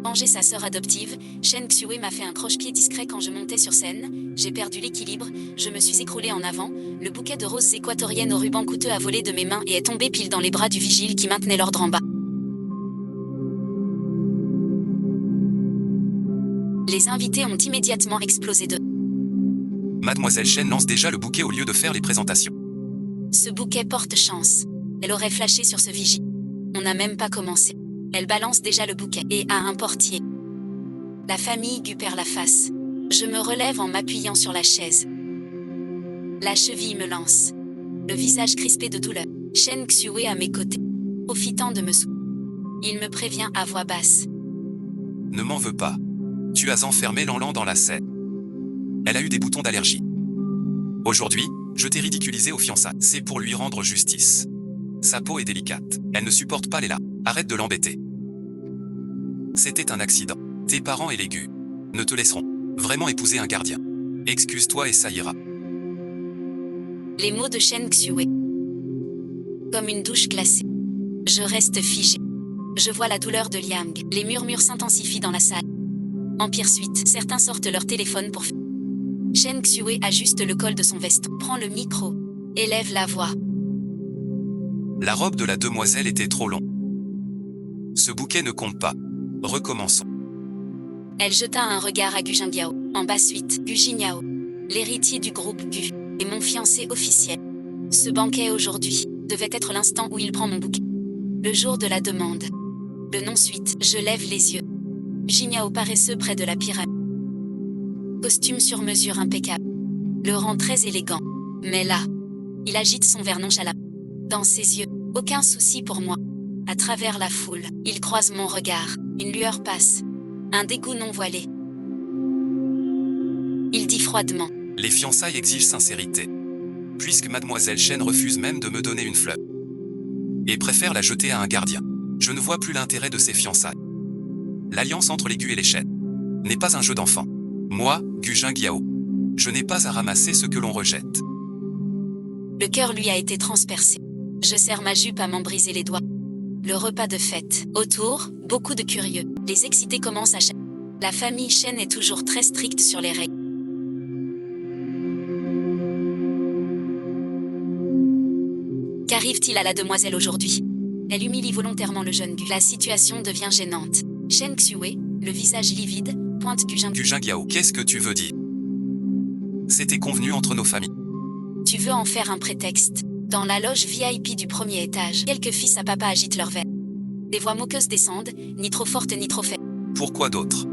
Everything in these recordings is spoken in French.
Venger sa sœur adoptive, Shen Xue m'a fait un croche-pied discret quand je montais sur scène, j'ai perdu l'équilibre, je me suis écroulée en avant, le bouquet de roses équatoriennes au ruban coûteux a volé de mes mains et est tombé pile dans les bras du vigile qui maintenait l'ordre en bas. Les invités ont immédiatement explosé de... Mademoiselle Shen lance déjà le bouquet au lieu de faire les présentations. Ce bouquet porte chance. Elle aurait flashé sur ce vigile. On n'a même pas commencé. Elle balance déjà le bouquet et a un portier. La famille Gu perd la face. Je me relève en m'appuyant sur la chaise. La cheville me lance. Le visage crispé de douleur. Shen Xue à mes côtés, profitant de me soutenir. Il me prévient à voix basse. Ne m'en veux pas. Tu as enfermé Lanlan dans la scène. Elle a eu des boutons d'allergie. Aujourd'hui, je t'ai ridiculisé aux fiançailles. C'est pour lui rendre justice. Sa peau est délicate. Elle ne supporte pas les là. Arrête de l'embêter. C'était un accident. Tes parents et les Gu ne te laisseront vraiment épouser un gardien. Excuse-toi et ça ira. Les mots de Shen Xue. Comme une douche glacée. Je reste figée. Je vois la douleur de Liang. Les murmures s'intensifient dans la salle. Empire Suite, certains sortent leur téléphone pour... Shen Xue ajuste le col de son veston, prend le micro, élève la voix. La robe de la demoiselle était trop longue. Ce bouquet ne compte pas. Recommençons. Elle jeta un regard à Gu Jingyao, en bas suite, Gu Jingyao, l'héritier du groupe Gu, et mon fiancé officiel. Ce banquet aujourd'hui devait être l'instant où il prend mon bouquet. Le jour de la demande. Le non suite, je lève les yeux. Jingyao paresseux près de la pyramide. Costume sur mesure impeccable. Le rang très élégant. Mais là, il agite son verre nonchalant. Dans ses yeux, aucun souci pour moi. À travers la foule, il croise mon regard. Une lueur passe. Un dégoût non voilé. Il dit froidement. Les fiançailles exigent sincérité. Puisque Mademoiselle Shen refuse même de me donner une fleur. Et préfère la jeter à un gardien. Je ne vois plus l'intérêt de ces fiançailles. L'alliance entre les Gu et les Shen n'est pas un jeu d'enfant. Moi, Gu Jingyao, je n'ai pas à ramasser ce que l'on rejette. Le cœur lui a été transpercé. Je serre ma jupe à m'en briser les doigts. Le repas de fête. Autour, beaucoup de curieux. Les excités commencent à... La famille Shen est toujours très stricte sur les règles. Qu'arrive-t-il à la demoiselle aujourd'hui? Elle humilie volontairement le jeune Gu. La situation devient gênante. Shen Xue, le visage livide, pointe Gu Jingyao, qu'est-ce que tu veux dire? C'était convenu entre nos familles. Tu veux en faire un prétexte. Dans la loge VIP du premier étage, quelques fils à papa agitent leur verre. Des voix moqueuses descendent, ni trop fortes ni trop faibles. Pourquoi d'autres?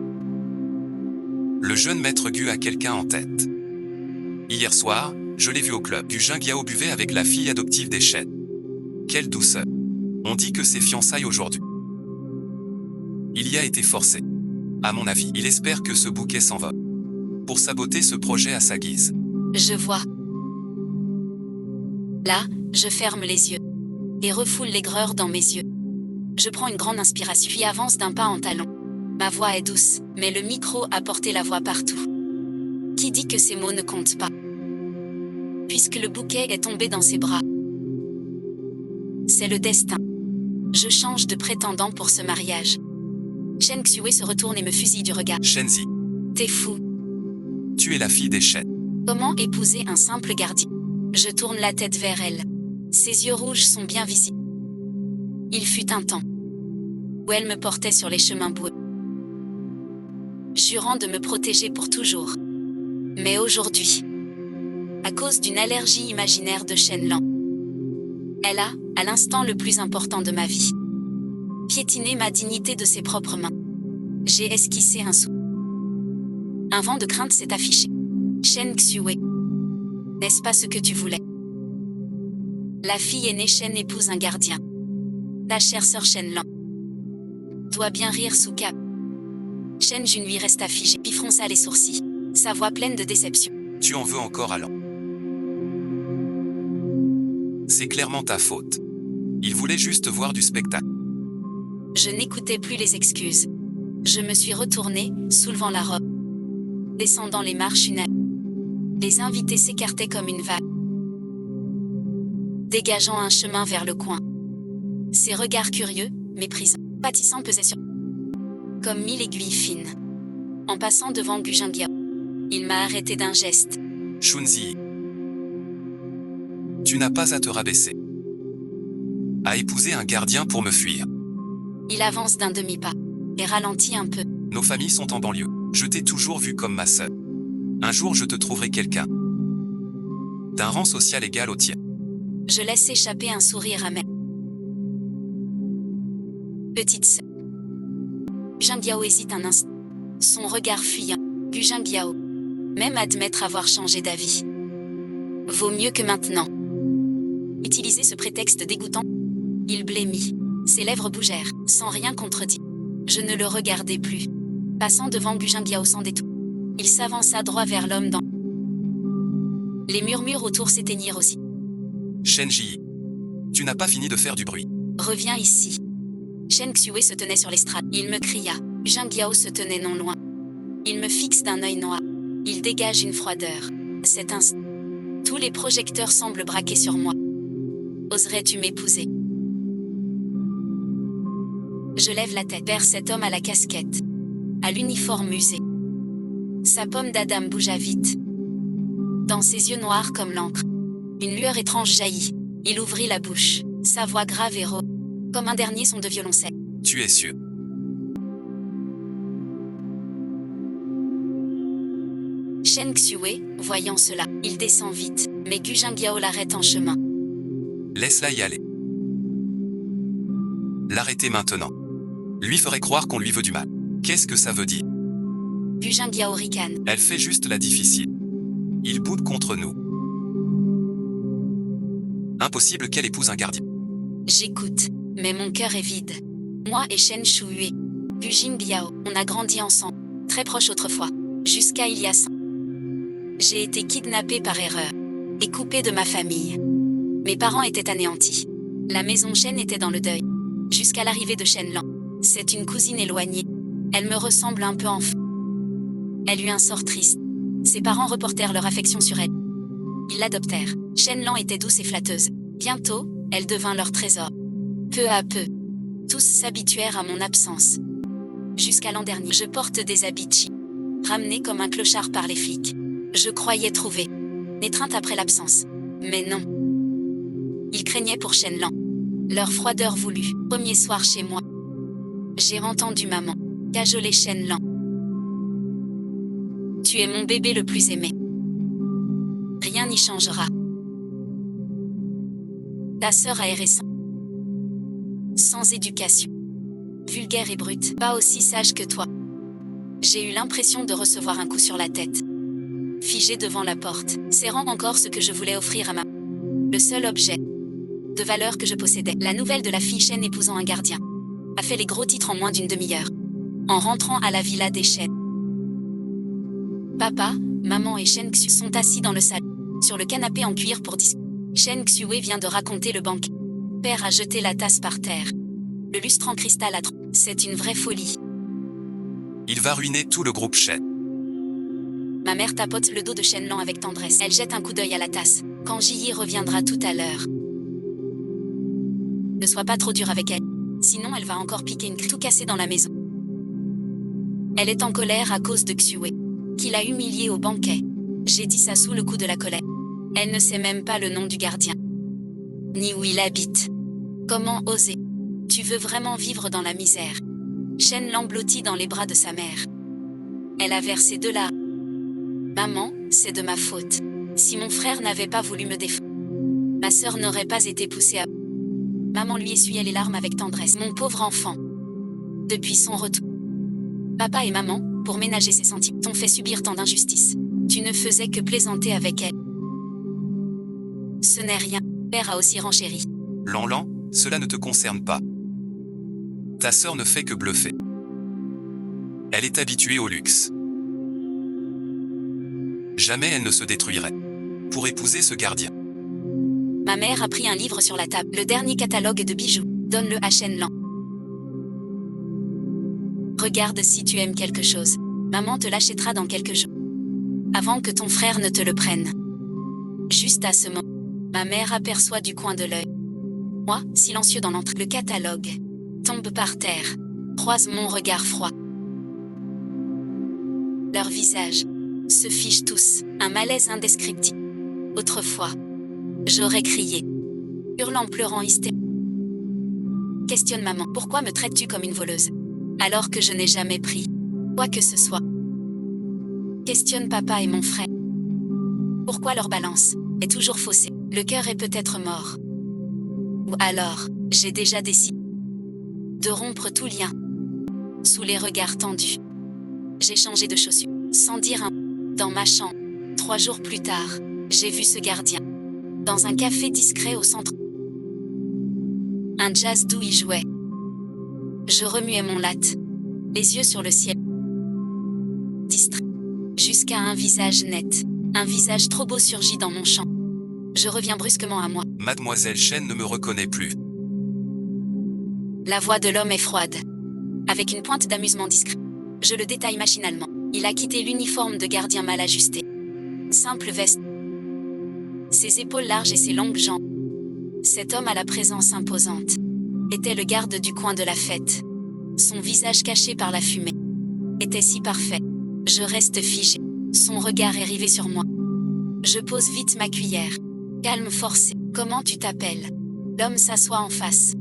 Le jeune maître Gu a quelqu'un en tête. Hier soir, je l'ai vu au club. Gu Jingyao buvait avec la fille adoptive des Shen. Quelle douceur. On dit que c'est fiançailles aujourd'hui. Il y a été forcé. À mon avis, il espère que ce bouquet s'envole. Pour saboter ce projet à sa guise. Je vois. Là, je ferme les yeux. Et refoule l'aigreur dans mes yeux. Je prends une grande inspiration, puis avance d'un pas en talon. Ma voix est douce, mais le micro a porté la voix partout. Qui dit que ces mots ne comptent pas? Puisque le bouquet est tombé dans ses bras. C'est le destin. Je change de prétendant pour ce mariage. Shen Xue se retourne et me fusille du regard. Shenzi, T'es fou. tu es la fille des Shen. Comment épouser un simple gardien? Je tourne la tête vers elle. Ses yeux rouges sont bien visibles. Il fut un temps où elle me portait sur les chemins boueux, jurant de me protéger pour toujours. Mais aujourd'hui, à cause d'une allergie imaginaire de Shenlan, elle a, à l'instant le plus important de ma vie, piétiné ma dignité de ses propres mains. J'ai esquissé un sourire. Un vent de crainte s'est affiché. Shen Xue, n'est-ce pas ce que tu voulais? La fille aînée Shen épouse un gardien. Ta chère sœur Shenlan doit bien rire sous cap. Shen Jun lui resta figé, puis fronça les sourcils, sa voix pleine de déception. Tu en veux encore à Lan. C'est clairement ta faute. Il voulait juste voir du spectacle. Je n'écoutais plus les excuses. Je me suis retournée, soulevant la robe. Descendant les marches les invités s'écartaient comme une vague, dégageant un chemin vers le coin. Ses regards curieux, méprisants, pâtissants pesaient sur... comme 1000 aiguilles fines. En passant devant Gu Jingyao, il m'a arrêté d'un geste. Shunzi, tu n'as pas à te rabaisser. À épouser un gardien pour me fuir. Il avance d'un demi-pas et ralentit un peu. Nos familles sont en banlieue. Je t'ai toujours vu comme ma sœur. Un jour je te trouverai quelqu'un d'un rang social égal au tien. Je laisse échapper un sourire amer. Petite sœur. Gu Jingyao hésite un instant. Son regard fuyant. Gu Jingyao. Même admettre avoir changé d'avis. Vaut mieux que maintenant. Utiliser ce prétexte dégoûtant. Il blêmit. Ses lèvres bougèrent, sans rien contredire. Je ne le regardais plus. Passant devant Gu Jingyao sans détour. Il s'avança droit vers l'homme dans. Les murmures autour s'éteignirent aussi. Shenji, tu n'as pas fini de faire du bruit. Reviens ici. Shen Xue se tenait sur l'estrade. Il me cria. Gu Jingyao se tenait non loin. Il me fixe d'un œil noir. Il dégage une froideur. Cet instant, tous les projecteurs semblent braqués sur moi. Oserais-tu m'épouser? Je lève la tête vers cet homme à la casquette, à l'uniforme usé. Sa pomme d'Adam bougea vite. Dans ses yeux noirs comme l'encre, une lueur étrange jaillit. Il ouvrit la bouche, sa voix grave et rauque, comme un dernier son de violoncelle. Tu es sûr? Shen Xue, voyant cela, il descend vite, mais Gu Jingyao l'arrête en chemin. Laisse-la y aller. L'arrêter maintenant lui ferait croire qu'on lui veut du mal. Qu'est-ce que ça veut dire? Gu Jingyao ricane. Elle fait juste la difficile. Il boude contre nous. Impossible qu'elle épouse un gardien. J'écoute, mais mon cœur est vide. Moi et Shen Xue, Gu Jingyao, on a grandi ensemble, très proches autrefois, jusqu'à il y a 5 ans. J'ai été kidnappée par erreur et coupée de ma famille. Mes parents étaient anéantis. La maison Shen était dans le deuil. Jusqu'à l'arrivée de Shenlan. C'est une cousine éloignée. Elle me ressemble un peu enfant. Elle eut un sort triste. Ses parents reportèrent leur affection sur elle. Ils l'adoptèrent. Shenlan était douce et flatteuse. Bientôt, elle devint leur trésor. Peu à peu, tous s'habituèrent à mon absence. Jusqu'à l'an dernier, je porte des habits chi, ramenés comme un clochard par les flics. Je croyais trouver étreinte après l'absence. Mais non. Ils craignaient pour Shenlan. Leur froideur voulue. Premier soir chez moi. J'ai entendu maman cajoler Shenlan. Tu es mon bébé le plus aimé. Rien n'y changera. Ta sœur a erré sans éducation. Vulgaire et brute. Pas aussi sage que toi. J'ai eu l'impression de recevoir un coup sur la tête. Figé devant la porte, serrant encore ce que je voulais offrir à ma... Le seul objet de valeur que je possédais. La nouvelle de la fille Shen épousant un gardien a fait les gros titres en moins d'une demi-heure. En rentrant à la villa des Shen. Papa, maman et Shen Xue sont assis dans le salon, sur le canapé en cuir pour discuter. Shen Xue vient de raconter le banquet. Père a jeté la tasse par terre. Le lustre en cristal a trop. C'est une vraie folie. Il va ruiner tout le groupe Shen. Ma mère tapote le dos de Shenlan avec tendresse. Elle jette un coup d'œil à la tasse. Quand Ji reviendra tout à l'heure. Ne sois pas trop dur avec elle. Sinon elle va encore piquer une tout cassée dans la maison. Elle est en colère à cause de Xue, qui l'a humiliée au banquet. J'ai dit ça sous le coup de la colère. Elle ne sait même pas le nom du gardien. Ni où il habite. Comment oser? Tu veux vraiment vivre dans la misère? Shen l'emblottit dans les bras de sa mère. Elle a versé de larmes. Maman, c'est de ma faute. Si mon frère n'avait pas voulu me défendre, ma sœur n'aurait pas été poussée à... Maman lui essuyait les larmes avec tendresse. Mon pauvre enfant. Depuis son retour, papa et maman, pour ménager ses sentiments, t'ont fait subir tant d'injustices. Tu ne faisais que plaisanter avec elle. Ce n'est rien. Père a aussi renchéri. Lanlan, cela ne te concerne pas. Ta sœur ne fait que bluffer. Elle est habituée au luxe. Jamais elle ne se détruirait pour épouser ce gardien. Ma mère a pris un livre sur la table, le dernier catalogue de bijoux. Donne-le à Shenlan. Regarde si tu aimes quelque chose. Maman te l'achètera dans quelques jours. Avant que ton frère ne te le prenne. Juste à ce moment, ma mère aperçoit du coin de l'œil. Moi, silencieux dans l'entrée, le catalogue tombe par terre, croise mon regard froid. Leurs visages se fichent tous, un malaise indescriptible. Autrefois, j'aurais crié, hurlant, pleurant, hystérique. Questionne maman, pourquoi me traites-tu comme une voleuse, alors que je n'ai jamais pris quoi que ce soit? Questionne papa et mon frère. Pourquoi leur balance est toujours faussée? Le cœur est peut-être mort. Ou alors, j'ai déjà décidé de rompre tout lien. Sous les regards tendus, j'ai changé de chaussures, sans dire un mot. Dans ma chambre, 3 jours plus tard, j'ai vu ce gardien dans un café discret au centre. Un jazz doux y jouait. Je remuais mon latte, les yeux sur le ciel, distrait, jusqu'à un visage net. Un visage trop beau surgit dans mon champ. Je reviens brusquement à moi. Mademoiselle Chen ne me reconnaît plus. La voix de l'homme est froide, avec une pointe d'amusement discret. Je le détaille machinalement. Il a quitté l'uniforme de gardien mal ajusté. Simple veste, ses épaules larges et ses longues jambes. Cet homme à la présence imposante était le garde du coin de la fête. Son visage caché par la fumée était si parfait. Je reste figé. Son regard est rivé sur moi. Je pose vite ma cuillère. Calme forcé. Comment tu t'appelles? L'homme s'assoit en face.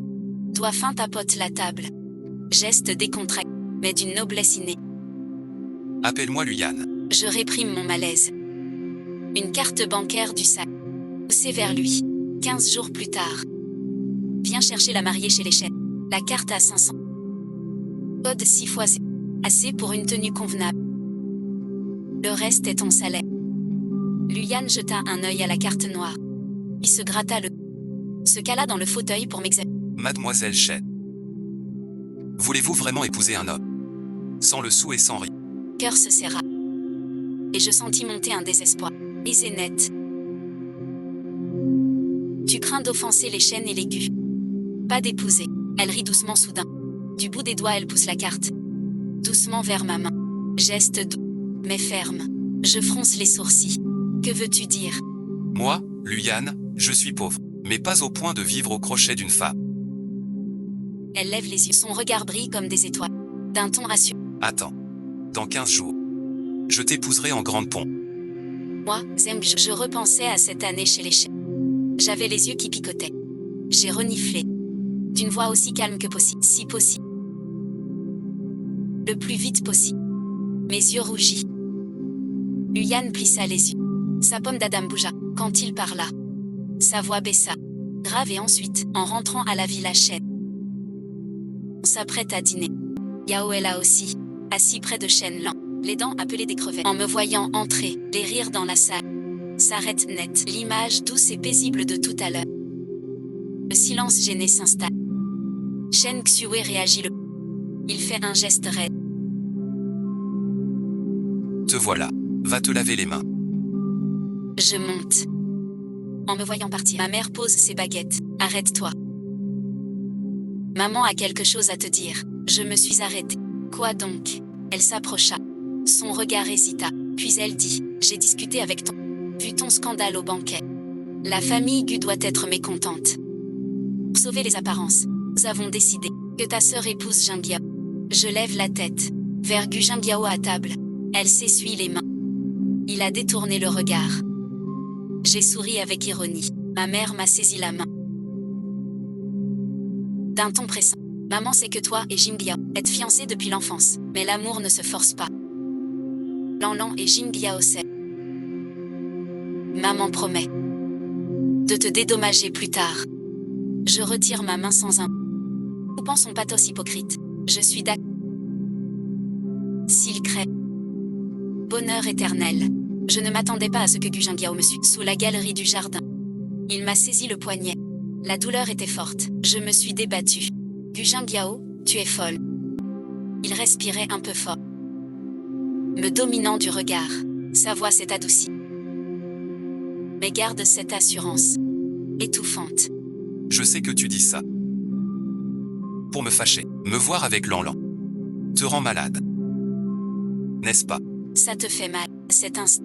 Doigt fin tapote la table. Geste décontracté, mais d'une noblesse innée. Appelle-moi Luyan. Je réprime mon malaise. Une carte bancaire du sac. C'est vers lui. 15 jours plus tard. Viens chercher la mariée chez les Chen. La carte à 500. Code 6 fois 0. Assez pour une tenue convenable. Le reste est ton salaire. Luyan jeta un œil à la carte noire. Il se gratta le... se cala dans le fauteuil pour m'examiner. Mademoiselle Chen. Voulez-vous vraiment épouser un homme sans le sou et sans rien? Cœur se serra. Et je sentis monter un désespoir. Brisé net. Tu crains d'offenser les Chen et les Gu. Pas d'épouser. Elle rit doucement soudain. Du bout des doigts elle pousse la carte. Doucement vers ma main. Geste doux, mais ferme. Je fronce les sourcils. Que veux-tu dire? Moi, Luyan, je suis pauvre, mais pas au point de vivre au crochet d'une femme. Elle lève les yeux. Son regard brille comme des étoiles. D'un ton rassurant. Attends. Dans 15 jours, je t'épouserai en grande pompe. Moi, je repensais à cette année chez les Chen. J'avais les yeux qui picotaient. J'ai reniflé. D'une voix aussi calme que possible, si possible. Le plus vite possible. Mes yeux rougis. Luyan plissa les yeux. Sa pomme d'Adam bougea, quand il parla. Sa voix baissa. Grave et ensuite, en rentrant à la villa Chen. On s'apprête à dîner. Yao est là aussi, assis près de Chen Lan, les dents appelées des crevettes. En me voyant entrer, les rires dans la salle s'arrêtent net. L'image douce et paisible de tout à l'heure. Le silence gêné s'installe. Chen Xue réagit le... Il fait un geste raide. Te voilà. Va te laver les mains. Je monte. En me voyant partir, ma mère pose ses baguettes. Arrête-toi. Maman a quelque chose à te dire. Je me suis arrêtée. Quoi donc? Elle s'approcha. Son regard hésita. Puis elle dit, j'ai discuté avec ton... Vu ton scandale au banquet. La famille Gu doit être mécontente. Pour sauver les apparences, nous avons décidé que ta sœur épouse Jingyao. Je lève la tête. Vers Gu Jingyao à table. Elle s'essuie les mains. Il a détourné le regard. J'ai souri avec ironie. Ma mère m'a saisi la main. D'un ton pressant. Maman sait que toi et Jingyao êtes fiancés depuis l'enfance, mais l'amour ne se force pas. Lanlan et Jingyao sait. Maman promet de te dédommager plus tard. Je retire ma main sans un... Coupant son pathos hypocrite. Je suis d'accord. S'il crée. Bonheur éternel. Je ne m'attendais pas à ce que Gu Jingyao me suive sous la galerie du jardin. Il m'a saisi le poignet. La douleur était forte. Je me suis débattue. Gu Jingyao, tu es folle. Il respirait un peu fort. Me dominant du regard. Sa voix s'est adoucie. Mais garde cette assurance. Étouffante. Je sais que tu dis ça pour me fâcher. Me voir avec Lanlan te rend malade. N'est-ce pas? Ça te fait mal, cet instant.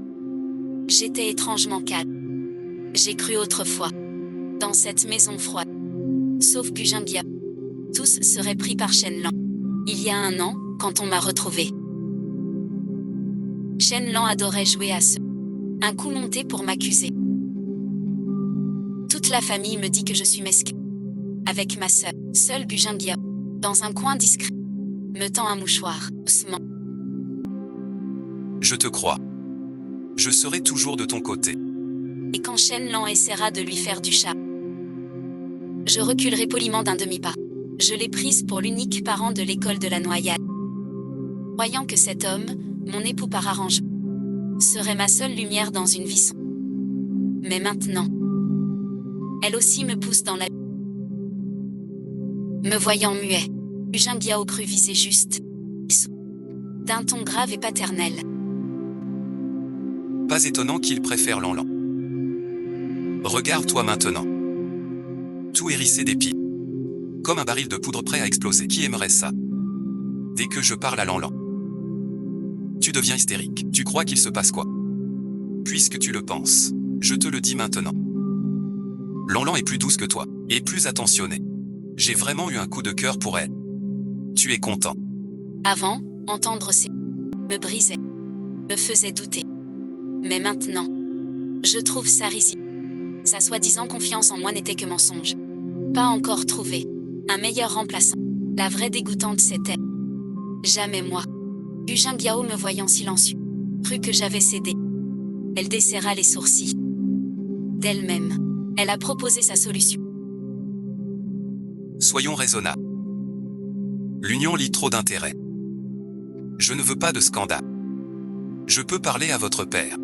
J'étais étrangement calme. J'ai cru autrefois. Dans cette maison froide. Sauf Gu Jingyao. Tous seraient pris par Chen Lan. Il y a 1 an, quand on m'a retrouvé. Shenlan adorait jouer à ce. Un coup monté pour m'accuser. Toute la famille me dit que je suis mesquin. Avec ma sœur, seule Bu Jingyao, dans un coin discret, me tend un mouchoir, doucement. Je te crois. Je serai toujours de ton côté. Et quand Shenlan essaiera de lui faire du chat, je reculerai poliment d'un demi-pas. Je l'ai prise pour l'unique parent de l'école de la noyade. Croyant que cet homme, mon époux par arrangement, serait ma seule lumière dans une vie sombre. Mais maintenant, elle aussi me pousse dans la... Me voyant muet, Bu Jingyao crut viser juste, d'un ton grave et paternel. Pas étonnant qu'il préfère Lanlan. Regarde-toi maintenant. Tout hérissé d'épis. Comme un baril de poudre prêt à exploser. Qui aimerait ça? Dès que je parle à Lanlan, tu deviens hystérique. Tu crois qu'il se passe quoi? Puisque tu le penses, je te le dis maintenant. Lanlan est plus douce que toi, et plus attentionnée. J'ai vraiment eu un coup de cœur pour elle. Tu es content. Avant, entendre ces me brisait, me faisait douter. Mais maintenant, je trouve ça risible. Sa soi-disant confiance en moi n'était que mensonge. Pas encore trouvé un meilleur remplaçant. La vraie dégoûtante c'était jamais moi. Bu Jingyao me voyant silencieux, crut que j'avais cédé. Elle desserra les sourcils. D'elle-même, elle a proposé sa solution. Soyons raisonnables. L'union lie trop d'intérêts. Je ne veux pas de scandale. Je peux parler à votre père.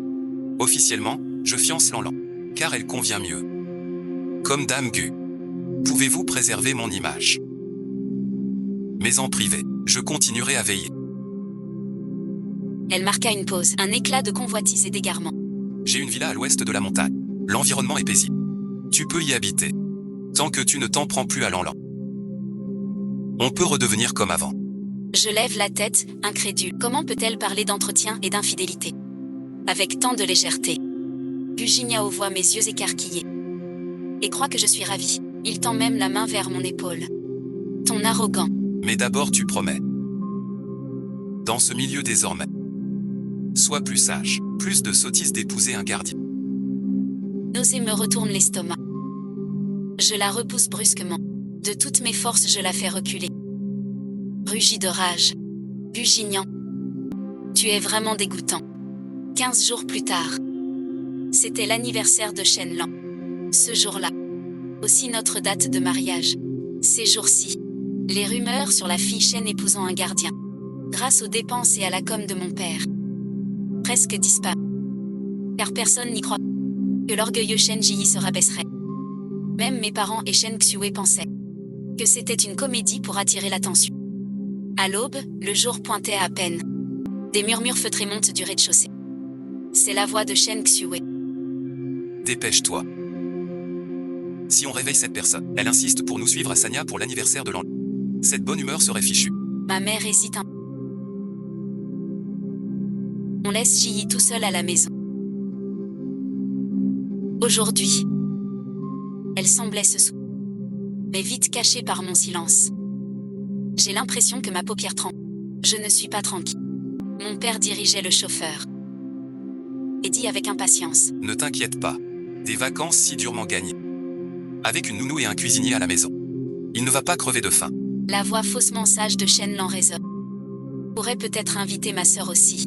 Officiellement, je fiance Lanlan, car elle convient mieux. Comme Dame Gu, pouvez-vous préserver mon image? Mais en privé, je continuerai à veiller. Elle marqua une pause, un éclat de convoitise et d'égarement. J'ai une villa à l'ouest de la montagne. L'environnement est paisible. Tu peux y habiter. Tant que tu ne t'en prends plus à Lanlan. On peut redevenir comme avant. Je lève la tête, incrédule. Comment peut-elle parler d'entretien et d'infidélité avec tant de légèreté? Bu Jingyao voit mes yeux écarquillés et croit que je suis ravie. Il tend même la main vers mon épaule. Ton arrogant. Mais d'abord tu promets. Dans ce milieu désormais, sois plus sage, plus de sottise d'épouser un gardien. Nausée me retourne l'estomac. Je la repousse brusquement. De toutes mes forces je la fais reculer. Rugis de rage. Bu Jingyao. Tu es vraiment dégoûtant. 15 jours plus tard. C'était l'anniversaire de Shenlan. Ce jour-là. Aussi notre date de mariage. Ces jours-ci. Les rumeurs sur la fille Shen épousant un gardien. Grâce aux dépenses et à la com de mon père. Presque disparu. Car personne n'y croit. Que l'orgueilleux Shen Ji se rabaisserait. Même mes parents et Shen Xue pensaient que c'était une comédie pour attirer l'attention. À l'aube, le jour pointait à peine. Des murmures feutrés montent du rez-de-chaussée. C'est la voix de Shen Xue. Dépêche-toi. Si on réveille cette personne, elle insiste pour nous suivre à Sanya pour l'anniversaire de Lanlan. Cette bonne humeur serait fichue. Ma mère hésite un peu. On laisse Ji tout seul à la maison. Aujourd'hui, elle semblait se souvenir, mais vite cachée par mon silence. J'ai l'impression que ma paupière tremble. Je ne suis pas tranquille. Mon père dirigeait le chauffeur et dit avec impatience. Ne t'inquiète pas. Des vacances si durement gagnées. Avec une nounou et un cuisinier à la maison. Il ne va pas crever de faim. La voix faussement sage de Shenlan résonne. Pourrait peut-être inviter ma sœur aussi.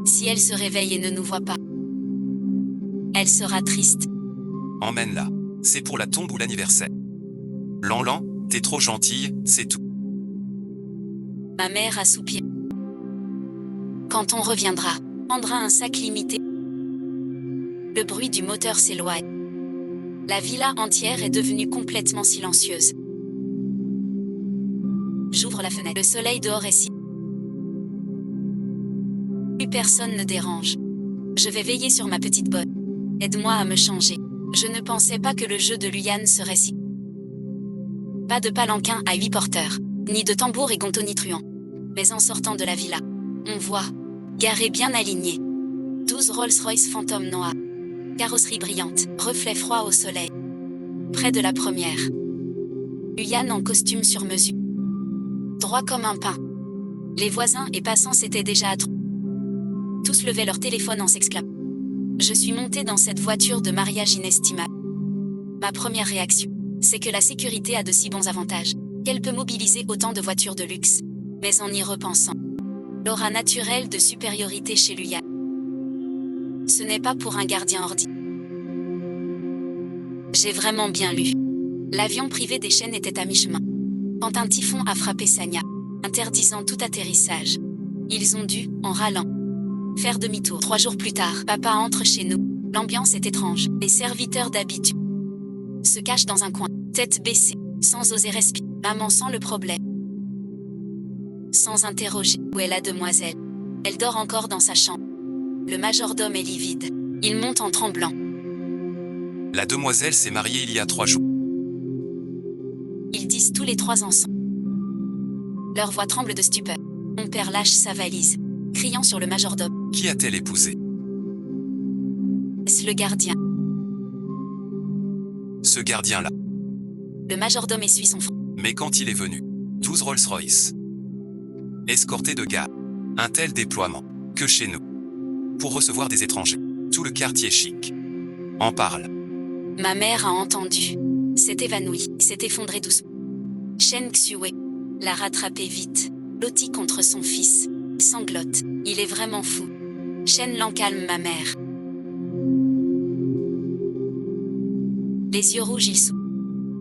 Si elle se réveille et ne nous voit pas, elle sera triste. Emmène-la. C'est pour la tombe ou l'anniversaire. Lanlan, t'es trop gentille, c'est tout. Ma mère a soupiré. Quand on reviendra, prendra un sac limité. Le bruit du moteur s'éloigne. La villa entière est devenue complètement silencieuse. J'ouvre la fenêtre. Le soleil dehors est si... Plus personne ne dérange. Je vais veiller sur ma petite bonne. Aide-moi à me changer. Je ne pensais pas que le jeu de Luyan serait si... Pas de palanquin à 8 porteurs, ni de tambour et tonitruant. Mais en sortant de la villa, on voit, garés bien alignés, 12 Rolls-Royce Phantom noirs. Carrosserie brillante, reflet froid au soleil. Près de la première. Luyan en costume sur mesure. Droit comme un pain. Les voisins et passants s'étaient déjà attroupés. Tous levaient leur téléphone en s'exclamant. Je suis montée dans cette voiture de mariage inestimable. Ma première réaction, c'est que la sécurité a de si bons avantages, qu'elle peut mobiliser autant de voitures de luxe. Mais en y repensant, l'aura naturelle de supériorité chez lui, ce n'est pas pour un gardien ordinaire. J'ai vraiment bien lu. L'avion privé des Chen était à mi-chemin, quand un typhon a frappé Sanya, interdisant tout atterrissage. Ils ont dû, en râlant, faire demi-tour. 3 jours plus tard, papa entre chez nous. L'ambiance est étrange. Les serviteurs d'habitude se cachent dans un coin, tête baissée, sans oser respirer. Maman sent le problème. Sans interroger. Où est la demoiselle? Elle dort encore dans sa chambre. Le majordome est livide. Il monte en tremblant. La demoiselle s'est mariée il y a 3 jours. Ils disent tous les 3 ensemble. Leur voix tremble de stupeur. Mon père lâche sa valise, criant sur le majordome. Qui a-t-elle épousé? Est-ce le gardien? Ce gardien-là. Le majordome essuie son front. Mais quand il est venu, 12 Rolls-Royce, escortés de gars, un tel déploiement, que chez nous, pour recevoir des étrangers, tout le quartier chic en parle. Ma mère a entendu, s'est évanouie, s'est effondrée doucement. Chen Xue l'a rattrapé vite, lotti contre son fils, sanglote, il est vraiment fou. Chen Lan calme ma mère. Les yeux rouges il sourit.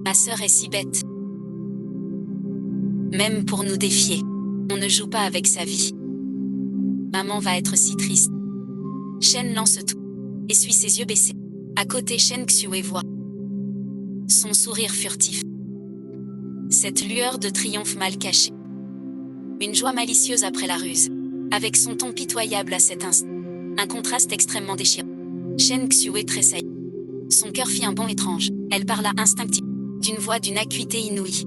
Ma sœur est si bête. Même pour nous défier, on ne joue pas avec sa vie. Maman va être si triste. Chen lance tout, essuie ses yeux baissés. À côté Chen Xue voit son sourire furtif. Cette lueur de triomphe mal cachée. Une joie malicieuse après la ruse. Avec son ton pitoyable à cet instant. Un contraste extrêmement déchirant. Chen Xue tressaillit. Son cœur fit un bond étrange. Elle parla instinctivement, d'une voix d'une acuité inouïe.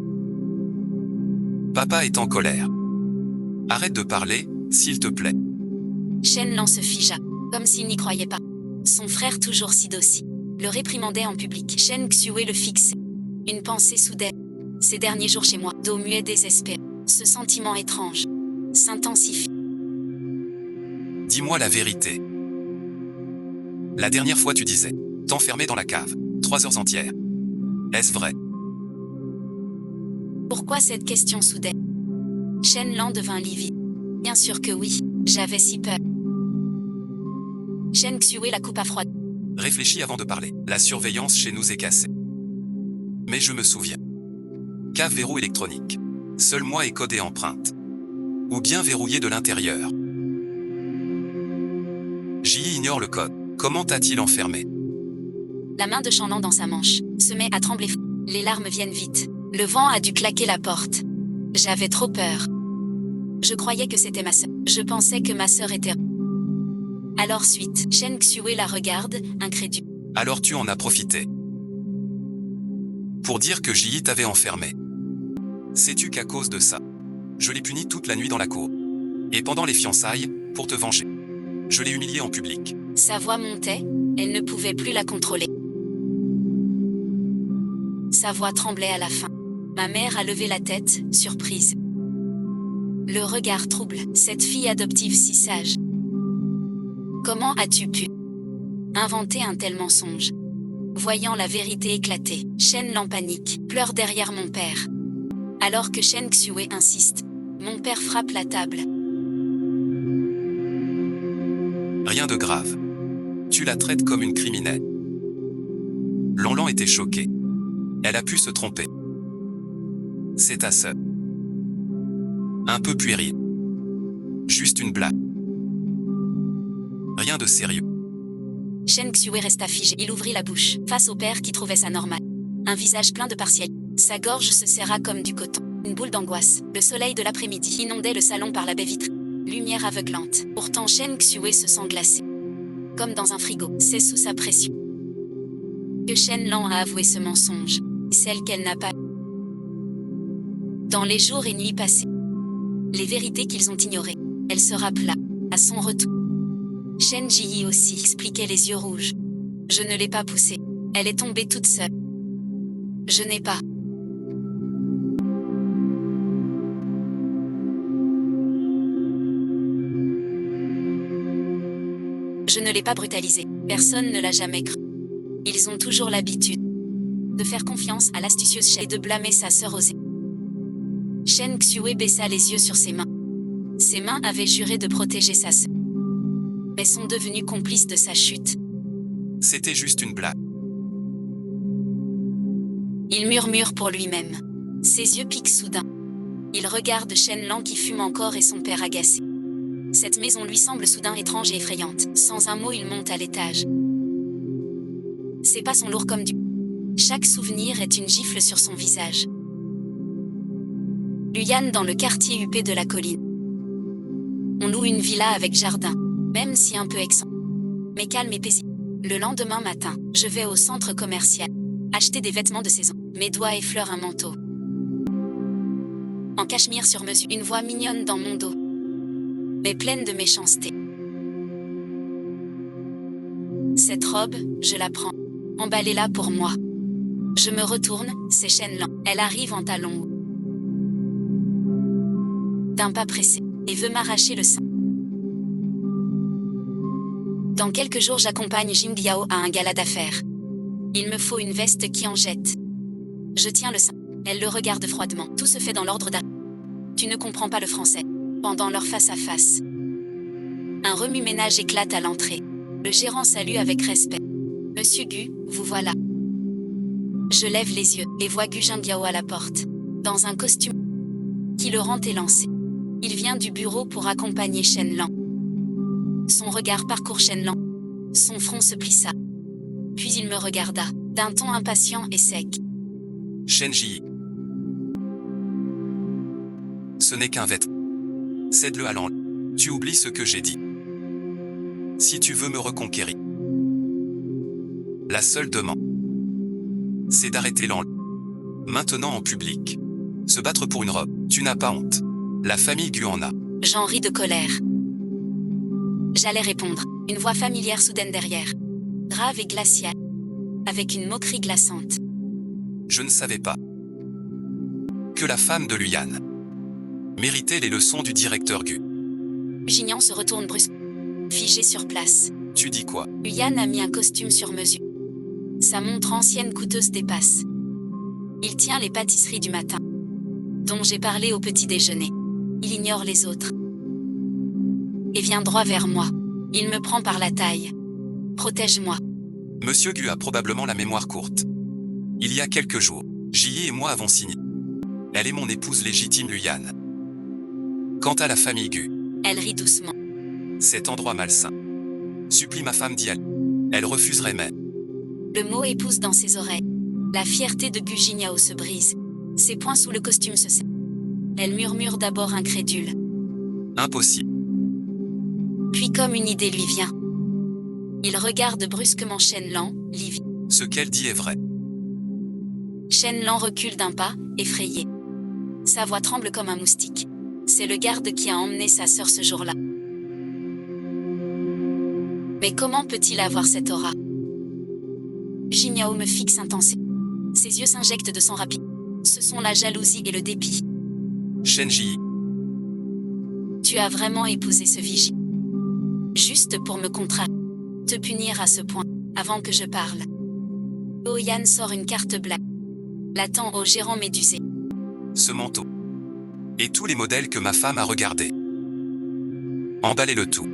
Papa est en colère. Arrête de parler, s'il te plaît. Chen Lan se figea, comme s'il n'y croyait pas. Son frère toujours si docile, le réprimandait en public. Chen Xue le fixait. Une pensée soudaine. Ces derniers jours chez moi, dos muet désespéré. Ce sentiment étrange s'intensifie. Dis-moi la vérité. La dernière fois tu disais, t'enfermer dans la cave, 3 heures entières. Est-ce vrai? Pourquoi cette question soudaine? Chen Lan devint livide. Bien sûr que oui, j'avais si peur. Chen Xue la coupa froide. Réfléchis avant de parler. La surveillance chez nous est cassée. Mais je me souviens. Cave verrou électronique. Seul moi et code et empreinte. Ou bien verrouillé de l'intérieur. J.I. ignore le code. Comment t'a-t-il enfermé? La main de Shanlan dans sa manche se met à trembler. Les larmes viennent vite. Le vent a dû claquer la porte. J'avais trop peur. Je croyais que c'était ma sœur. Je pensais que ma sœur était... Alors suite, Chen Xue la regarde, incrédule. Alors tu en as profité. Pour dire que J.I. t'avait enfermé. Sais-tu qu'à cause de ça, je l'ai puni toute la nuit dans la cour. Et pendant les fiançailles, pour te venger, je l'ai humilié en public. Sa voix montait, elle ne pouvait plus la contrôler. Sa voix tremblait à la fin. Ma mère a levé la tête, surprise. Le regard trouble, cette fille adoptive si sage. Comment as-tu pu inventer un tel mensonge? Voyant la vérité éclater, Chen Lan panique, pleure derrière mon père. Alors que Chen Xue insiste, mon père frappe la table. Rien de grave. Tu la traites comme une criminelle. Lan était choquée. Elle a pu se tromper. C'est ta sœur. Un peu puéril. Juste une blague. Rien de sérieux. Chen Xue resta figé. Il ouvrit la bouche, face au père qui trouvait ça normal. Un visage plein de partiel. Sa gorge se serra comme du coton. Une boule d'angoisse. Le soleil de l'après-midi inondait le salon par la baie vitrée. Lumière aveuglante. Pourtant Chen Xue se sent glacé. Comme dans un frigo. C'est sous sa pression que Chen Lan a avoué ce mensonge. Celle qu'elle n'a pas. Dans les jours et nuits passés. Les vérités qu'ils ont ignorées. Elle se rappela. À son retour. Chen Ji aussi expliquait les yeux rouges. Je ne l'ai pas poussée. Elle est tombée toute seule. Je n'ai pas. Je ne l'ai pas brutalisé. Personne ne l'a jamais cru. Ils ont toujours l'habitude de faire confiance à l'astucieuse Shen et de blâmer sa sœur osée. Shen Xue baissa les yeux sur ses mains. Ses mains avaient juré de protéger sa sœur, mais sont devenues complices de sa chute. C'était juste une blague. Il murmure pour lui-même. Ses yeux piquent soudain. Il regarde Shenlan qui fume encore et son père agacé. Cette maison lui semble soudain étrange et effrayante. Sans un mot, il monte à l'étage. Ses pas sont lourds comme du... Chaque souvenir est une gifle sur son visage. Luyan dans le quartier huppé de la colline. On loue une villa avec jardin, même si un peu exsangue, mais calme et paisible. Le lendemain matin, je vais au centre commercial, acheter des vêtements de saison. Mes doigts effleurent un manteau en cachemire sur mesure, une voix mignonne dans mon dos, mais pleine de méchanceté. Cette robe, je la prends. Emballez-la pour moi. Je me retourne, c'est Shenlan. Elle arrive en talons hauts, d'un pas pressé, et veut m'arracher le sein. Dans quelques jours, j'accompagne Jing Liao à un gala d'affaires. Il me faut une veste qui en jette. Je tiens le sein. Elle le regarde froidement. Tout se fait dans l'ordre d'un... Tu ne comprends pas le français. Pendant leur face-à-face, un remue-ménage éclate à l'entrée. Le gérant salue avec respect. Monsieur Gu, vous voilà. Je lève les yeux et vois Gu Jingliao à la porte, dans un costume qui le rend élancé. Il vient du bureau pour accompagner Shenlan. Son regard parcourt Shenlan. Son front se plissa. Puis il me regarda, d'un ton impatient et sec. Shenji. Ce n'est qu'un vêtement. Cède-le à l'enlève. Tu oublies ce que j'ai dit. Si tu veux me reconquérir, la seule demande, c'est d'arrêter l'enlève. Maintenant en public. Se battre pour une robe. Tu n'as pas honte. La famille Gu en a. J'en ris de colère. J'allais répondre. Une voix familière soudaine derrière. Grave et glaciale. Avec une moquerie glaçante. Je ne savais pas que la femme de Luyan méritait les leçons du directeur Gu. Gignan se retourne brusquement, figé sur place. Tu dis quoi? Luyan a mis un costume sur mesure. Sa montre ancienne coûteuse dépasse. Il tient les pâtisseries du matin, dont j'ai parlé au petit déjeuner. Il ignore les autres et vient droit vers moi. Il me prend par la taille. Protège-moi. Monsieur Gu a probablement la mémoire courte. Il y a quelques jours, Ji et moi avons signé. Elle est mon épouse légitime Luyan. Quant à la famille Gu, Elle rit doucement. cet endroit malsain. Supplie ma femme d'y aller. Elle refuserait mais... Le mot épouse dans ses oreilles. La fierté de Gu Jingliao se brise. Ses poings sous le costume se serrent. Elle murmure d'abord incrédule. Impossible. Puis comme une idée lui vient. Il regarde brusquement Shenlan, livide. Ce qu'elle dit est vrai. Shenlan recule d'un pas, effrayé. Sa voix tremble comme un moustique. C'est le garde qui a emmené sa sœur ce jour-là. Mais comment peut-il avoir cette aura? Jingliao me fixe intensément. Ses yeux s'injectent de sang rapide. Ce sont la jalousie et le dépit. Shenji, Tu as vraiment épousé ce vigie. Juste pour me contrarier. Te punir à ce point, avant que je parle. Oyan sort une carte black. La tend au gérant médusé. ce manteau. Et tous les modèles que ma femme a regardés. Emballez le tout.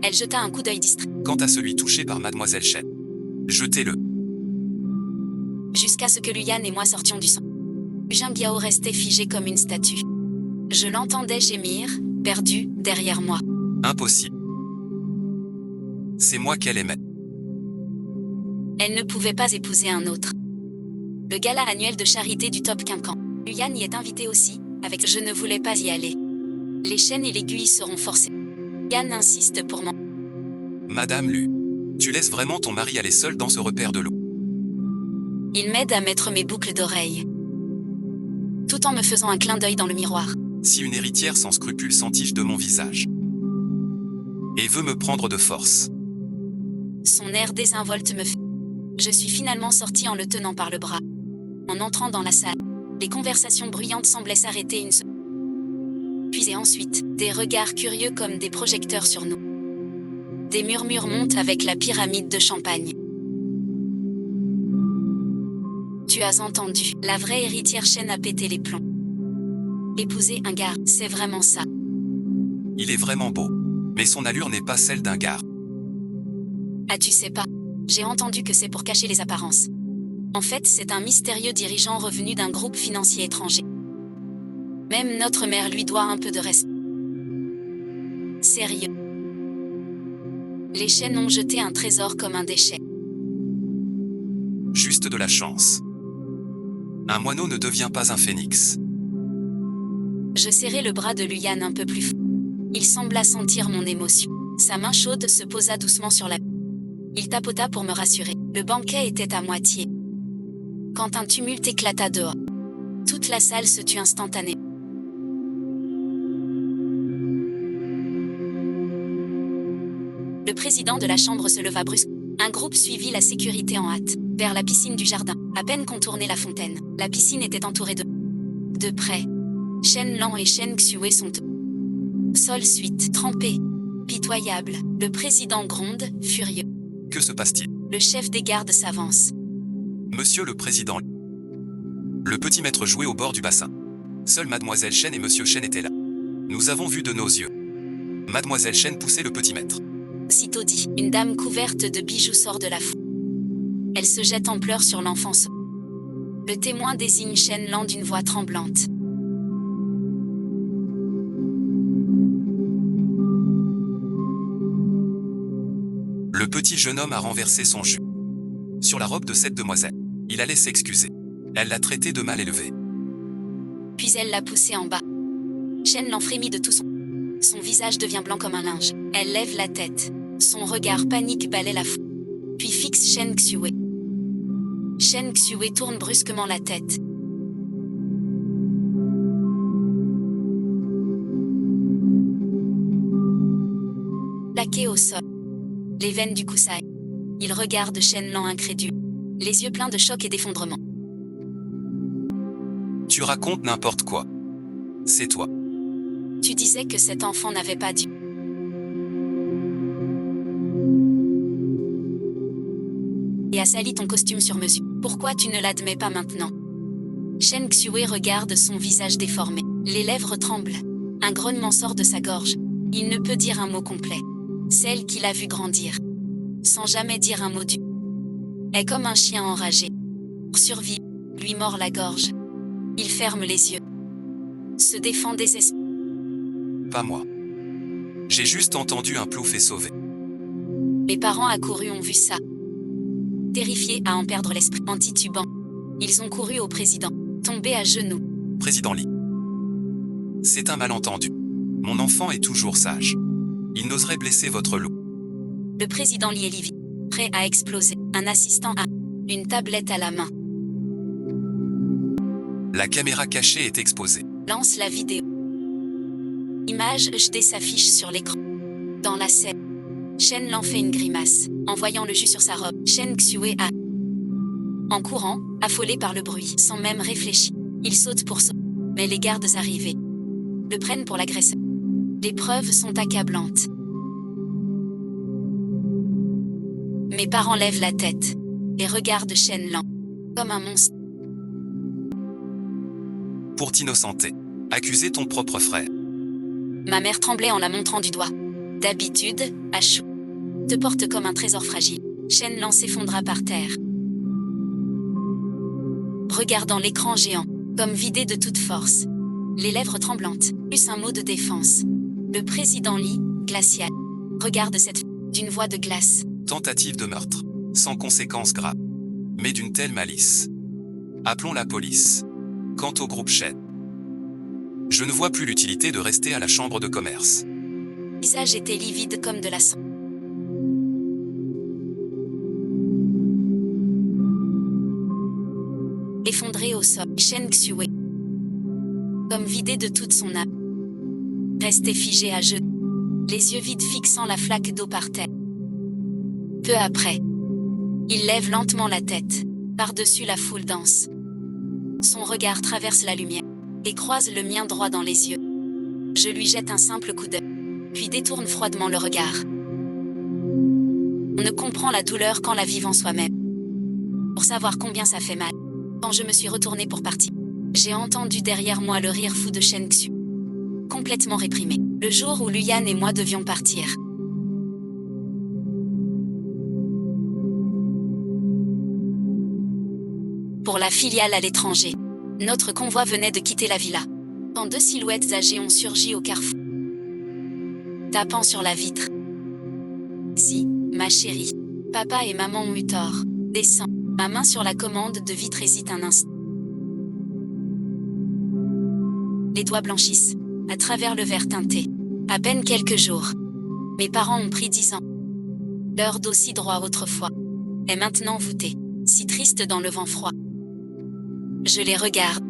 Elle jeta un coup d'œil distrait. Quant à celui touché par Mademoiselle Chen, jetez-le. Jusqu'à ce que Luyan et moi sortions du sang. Jingliao restait figé comme une statue. Je l'entendais gémir, perdu, derrière moi. Impossible. C'est moi qu'elle aimait. Elle ne pouvait pas épouser un autre. Le gala annuel de charité du Top Quinquan. Luyan y est invité aussi, avec je ne voulais pas y aller. Les chaînes et l'aiguille seront forcées. Yan insiste pour moi. Madame Lu, tu laisses vraiment ton mari aller seul dans ce repère de l'eau. Il m'aide à mettre mes boucles d'oreilles, tout en me faisant un clin d'œil dans le miroir. Si une héritière sans scrupule s'entiche de mon visage et veut me prendre de force. Son air désinvolte me fait. Je suis finalement sortie en le tenant par le bras. En entrant dans la salle, les conversations bruyantes semblaient s'arrêter une seconde. Puis et ensuite, des regards curieux comme des projecteurs sur nous. Des murmures montent avec la pyramide de champagne. Tu as entendu, la vraie héritière Chen a pété les plombs. Épouser un gars, c'est vraiment ça. Il est vraiment beau. Mais son allure n'est pas celle d'un gars. Ah, tu sais pas. J'ai entendu que c'est pour cacher les apparences. En fait, c'est un mystérieux dirigeant revenu d'un groupe financier étranger. Même notre mère lui doit un peu de respect. Sérieux. Les Chen ont jeté un trésor comme un déchet. Juste de la chance. Un moineau ne devient pas un phénix. Je serrai le bras de Luyan un peu plus fort. Il sembla sentir mon émotion. Sa main chaude se posa doucement sur la... Il tapota pour me rassurer. Le banquet était à moitié. Quand un tumulte éclata dehors. Toute la salle se tut instantanément. Le président de la chambre se leva brusquement. Un groupe suivit la sécurité en hâte, vers la piscine du jardin. À peine contourné la fontaine, la piscine était entourée de près. Chen Lan et Chen Xue sont au sol suite, trempés, pitoyables. Le président gronde, furieux. Que se passe-t-il? Le chef des gardes s'avance. Monsieur le président. Le petit maître jouait au bord du bassin. Seule Mademoiselle Chen et Monsieur Chen étaient là. Nous avons vu de nos yeux. Mademoiselle Chen poussait le petit maître. Sitôt dit, une dame couverte de bijoux sort de la foule. Elle se jette en pleurs sur l'enfant. Le témoin désigne Chen Lan d'une voix tremblante. Le petit jeune homme a renversé son jus sur la robe de cette demoiselle. Il allait s'excuser. Elle l'a traité de mal élevé. Puis elle l'a poussé en bas. Chen Lan frémit de tout son visage devient blanc comme un linge. Elle lève la tête. Son regard panique balaie la foule. Puis fixe Chen Xue. Chen Xue tourne brusquement la tête. Plaqué au sol. Les veines du kusai. Il regarde Chen Lan incrédule. Les yeux pleins de choc et d'effondrement. Tu racontes n'importe quoi. C'est toi. Tu disais que cet enfant n'avait pas dû. Et a sali ton costume sur mesure. Pourquoi tu ne l'admets pas maintenant? Chen Xue regarde son visage déformé. Les lèvres tremblent. Un grognement sort de sa gorge. Il ne peut dire un mot complet. Celle qu'il a vu grandir, sans jamais dire un mot est comme un chien enragé. Pour survivre, lui mord la gorge. Il ferme les yeux. Se défend désespéré. Pas moi. J'ai juste entendu un plouf et sauvé. Mes parents accourus ont vu ça. Terrifiés à en perdre l'esprit, en titubant, ils ont couru au président, tombé à genoux. Président Li. C'est un malentendu. Mon enfant est toujours sage. Il n'oserait blesser votre loup. Le président Li est livide, prêt à exploser. Un assistant a une tablette à la main. La caméra cachée est exposée. Lance la vidéo. Image HD s'affiche sur l'écran. Dans la scène, Chen Lan fait une grimace, en voyant le jus sur sa robe. Chen Xue a... En courant, affolé par le bruit, sans même réfléchir, il saute pour sauter. Mais les gardes arrivés le prennent pour l'agresseur. Les preuves sont accablantes. Mes parents lèvent la tête et regardent Chen Lan comme un monstre. Pour t'innocenter, accuser ton propre frère. Ma mère tremblait en la montrant du doigt. D'habitude, Achou te porte comme un trésor fragile. Chen Lan s'effondra par terre, regardant l'écran géant, comme vidé de toute force. Les lèvres tremblantes, plus un mot de défense. Le président Li, glacial, regarde cette d'une voix de glace. Tentative de meurtre, sans conséquences graves, mais d'une telle malice. Appelons la police. Quant au groupe Chen, je ne vois plus l'utilité de rester à la chambre de commerce. Le visage était livide comme de la sang. Effondré au sol, Chen Xue, comme vidé de toute son âme, restait figé à genoux, les yeux vides fixant la flaque d'eau par terre. Peu après, il lève lentement la tête, par-dessus la foule dense. Son regard traverse la lumière et croise le mien droit dans les yeux. Je lui jette un simple coup d'œil, puis détourne froidement le regard. On ne comprend la douleur qu'en la vivant soi-même. Pour savoir combien ça fait mal. Quand je me suis retournée pour partir, j'ai entendu derrière moi le rire fou de Shen Xu. Complètement réprimé. Le jour où Luyan et moi devions partir. Pour la filiale à l'étranger. Notre convoi venait de quitter la villa. Quand deux silhouettes âgées ont surgi au carrefour. Tapant sur la vitre. Si, ma chérie. Papa et maman ont eu tort. Descends. Ma main sur la commande de vitre hésite un instant. Les doigts blanchissent. À travers le verre teinté. À peine quelques jours. Mes parents ont pris 10 ans. Leur dos si droit autrefois. Est maintenant voûté. Si triste dans le vent froid. Je les regarde.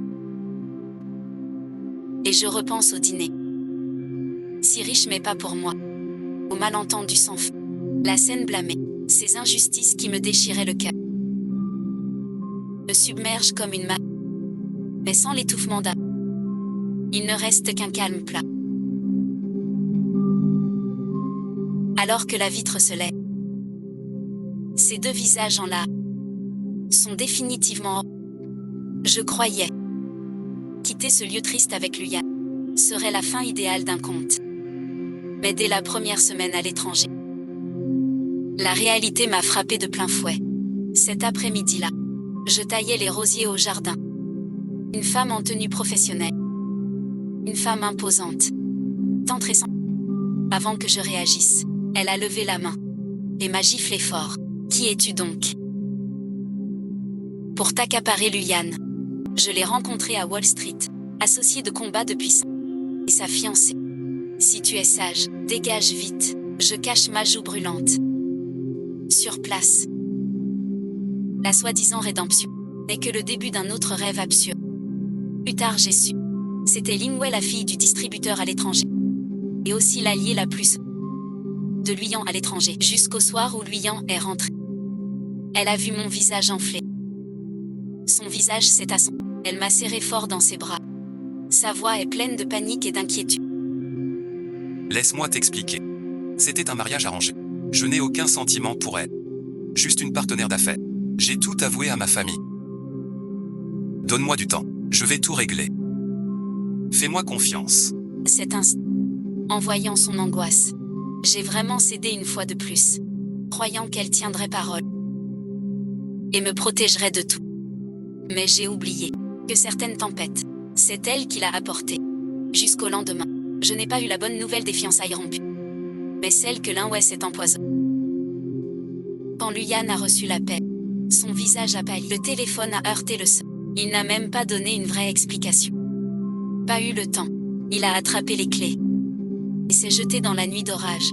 Et je repense au dîner. Si riche mais pas pour moi. Au malentendu sans fin. La scène blâmée. Ces injustices qui me déchiraient le cœur. Me submergent comme une masse. Mais sans l'étouffement d'âme. Il ne reste qu'un calme plat. Alors que la vitre se lève. Ces deux visages en larmes. Sont définitivement hors. Je croyais. Quitter ce lieu triste avec Luyan. Serait la fin idéale d'un conte. Mais dès la première semaine à l'étranger. La réalité m'a frappé de plein fouet. Cet après-midi-là. Je taillais les rosiers au jardin. Une femme en tenue professionnelle. Une femme imposante. Tant tressante. Avant que je réagisse, elle a levé la main. Et m'a giflé fort. Qui es-tu donc? Pour t'accaparer Luyan. Je l'ai rencontré à Wall Street. Associé de combat depuis 5 ans. Et sa fiancée. Si tu es sage, dégage vite. Je cache ma joue brûlante. Sur place. La soi-disant rédemption n'est que le début d'un autre rêve absurde. Plus tard j'ai su. C'était Lingwei, la fille du distributeur à l'étranger. Et aussi l'alliée la plus de Luyan à l'étranger. Jusqu'au soir où Luyan est rentré. Elle a vu mon visage enflé. Son visage s'est assombri. Elle m'a serré fort dans ses bras. Sa voix est pleine de panique et d'inquiétude. Laisse-moi t'expliquer. C'était un mariage arrangé. Je n'ai aucun sentiment pour elle. Juste une partenaire d'affaires. J'ai tout avoué à ma famille. Donne-moi du temps. Je vais tout régler. Fais-moi confiance. Cet instant, en voyant son angoisse, j'ai vraiment cédé une fois de plus, croyant qu'elle tiendrait parole et me protégerait de tout. Mais j'ai oublié que certaines tempêtes, c'est elle qui l'a apportée. Jusqu'au lendemain, je n'ai pas eu la bonne nouvelle des fiançailles rompues, mais celle que Lingwei s'est empoisonné. Quand Luyan a reçu l'appel, son visage a pâli. Le téléphone a heurté le sol. Il n'a même pas donné une vraie explication. Pas eu le temps. Il a attrapé les clés et s'est jeté dans la nuit d'orage.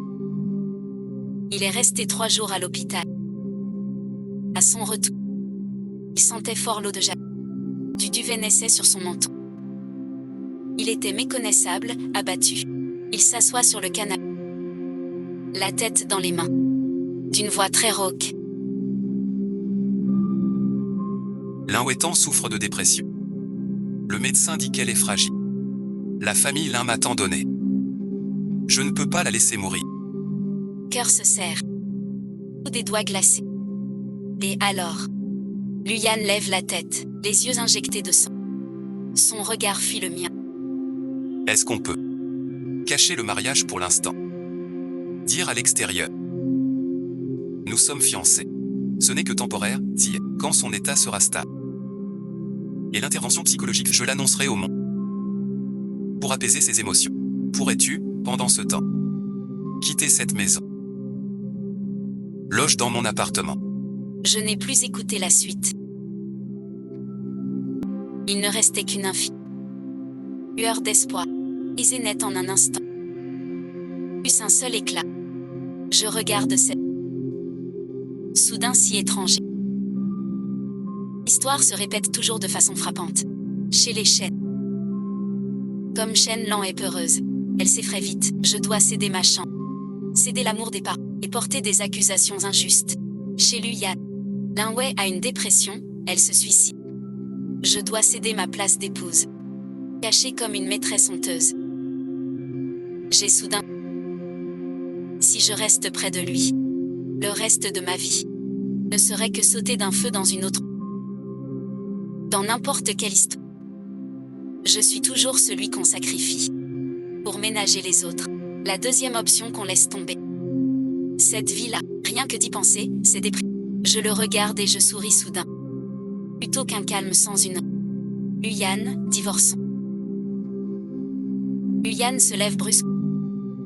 Il est resté 3 jours à l'hôpital. À son retour, il sentait fort l'eau de javel. Du duvet naissait sur son menton. Il était méconnaissable, abattu. Il s'assoit sur le canapé, la tête dans les mains, d'une voix très rauque. Lingwei souffre de dépression. Le médecin dit qu'elle est fragile. La famille m'a tant donné. Je ne peux pas la laisser mourir. Cœur se serre. Des doigts glacés. Et alors, Luyan lève la tête, les yeux injectés de sang. Son regard fuit le mien. Est-ce qu'on peut cacher le mariage pour l'instant? Dire à l'extérieur. Nous sommes fiancés. Ce n'est que temporaire, dit quand son état sera stable. Et l'intervention psychologique, je l'annoncerai au monde. Pour apaiser ses émotions. Pourrais-tu, pendant ce temps, quitter cette maison? Loge dans mon appartement. Je n'ai plus écouté la suite. Il ne restait qu'une infime lueur d'espoir, brisée net en un instant. Plus un seul éclat. Je regarde cette soudain si étranger. L'histoire se répète toujours de façon frappante. Chez les Shen. Comme Shen lent et peureuse, elle s'effraie vite. Je dois céder ma chance. Céder l'amour des parents et porter des accusations injustes. Chez Luyan, Lingwei a une dépression, elle se suicide. Je dois céder ma place d'épouse. Cachée comme une maîtresse honteuse. J'ai soudain. Si je reste près de lui, Le reste de ma vie ne serait que sauter d'un feu dans une autre. Dans n'importe quelle histoire, je suis toujours celui qu'on sacrifie pour ménager les autres. La deuxième option qu'on laisse tomber. Cette vie-là, rien que d'y penser, c'est déprimant. Je le regarde et je souris soudain. Plutôt qu'un calme sans une. Huyane, divorçons. Huyane se lève brusquement,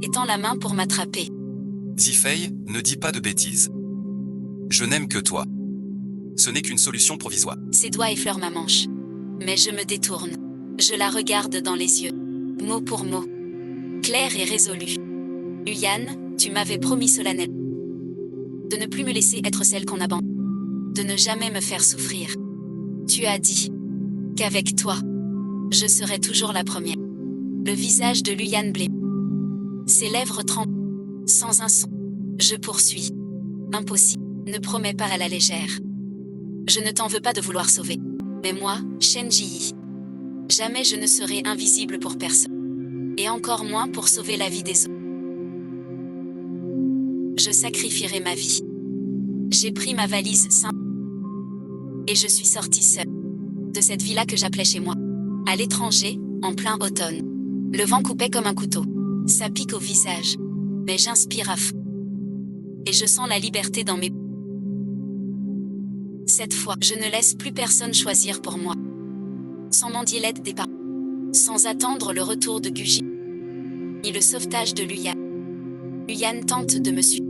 étend la main pour m'attraper. Zifei, ne dis pas de bêtises. Je n'aime que toi. Ce n'est qu'une solution provisoire. Ses doigts effleurent ma manche. Mais je me détourne. Je la regarde dans les yeux. Mot pour mot. Clair et résolu. Huyane, tu m'avais promis solennellement de ne plus me laisser être celle qu'on abandonne. De ne jamais me faire souffrir. Tu as dit qu'avec toi, je serai toujours la première. Le visage de Huyane blême. Ses lèvres tremblent. Sans un son. Je poursuis. Impossible. Ne promets pas à la légère. Je ne t'en veux pas de vouloir sauver. Mais moi, Shen Ji, jamais je ne serai invisible pour personne. Et encore moins pour sauver la vie des autres. Je sacrifierai ma vie. J'ai pris ma valise simple. Et je suis sortie seule. De cette vie-là que j'appelais chez moi. À l'étranger, en plein automne. Le vent coupait comme un couteau. Ça pique au visage. Mais j'inspire à fond. Et je sens la liberté dans mes... Cette fois, je ne laisse plus personne choisir pour moi. Sans mendier l'aide des parents. Sans attendre le retour de Guji. Ni le sauvetage de Huyane. Huyane tente de me suivre.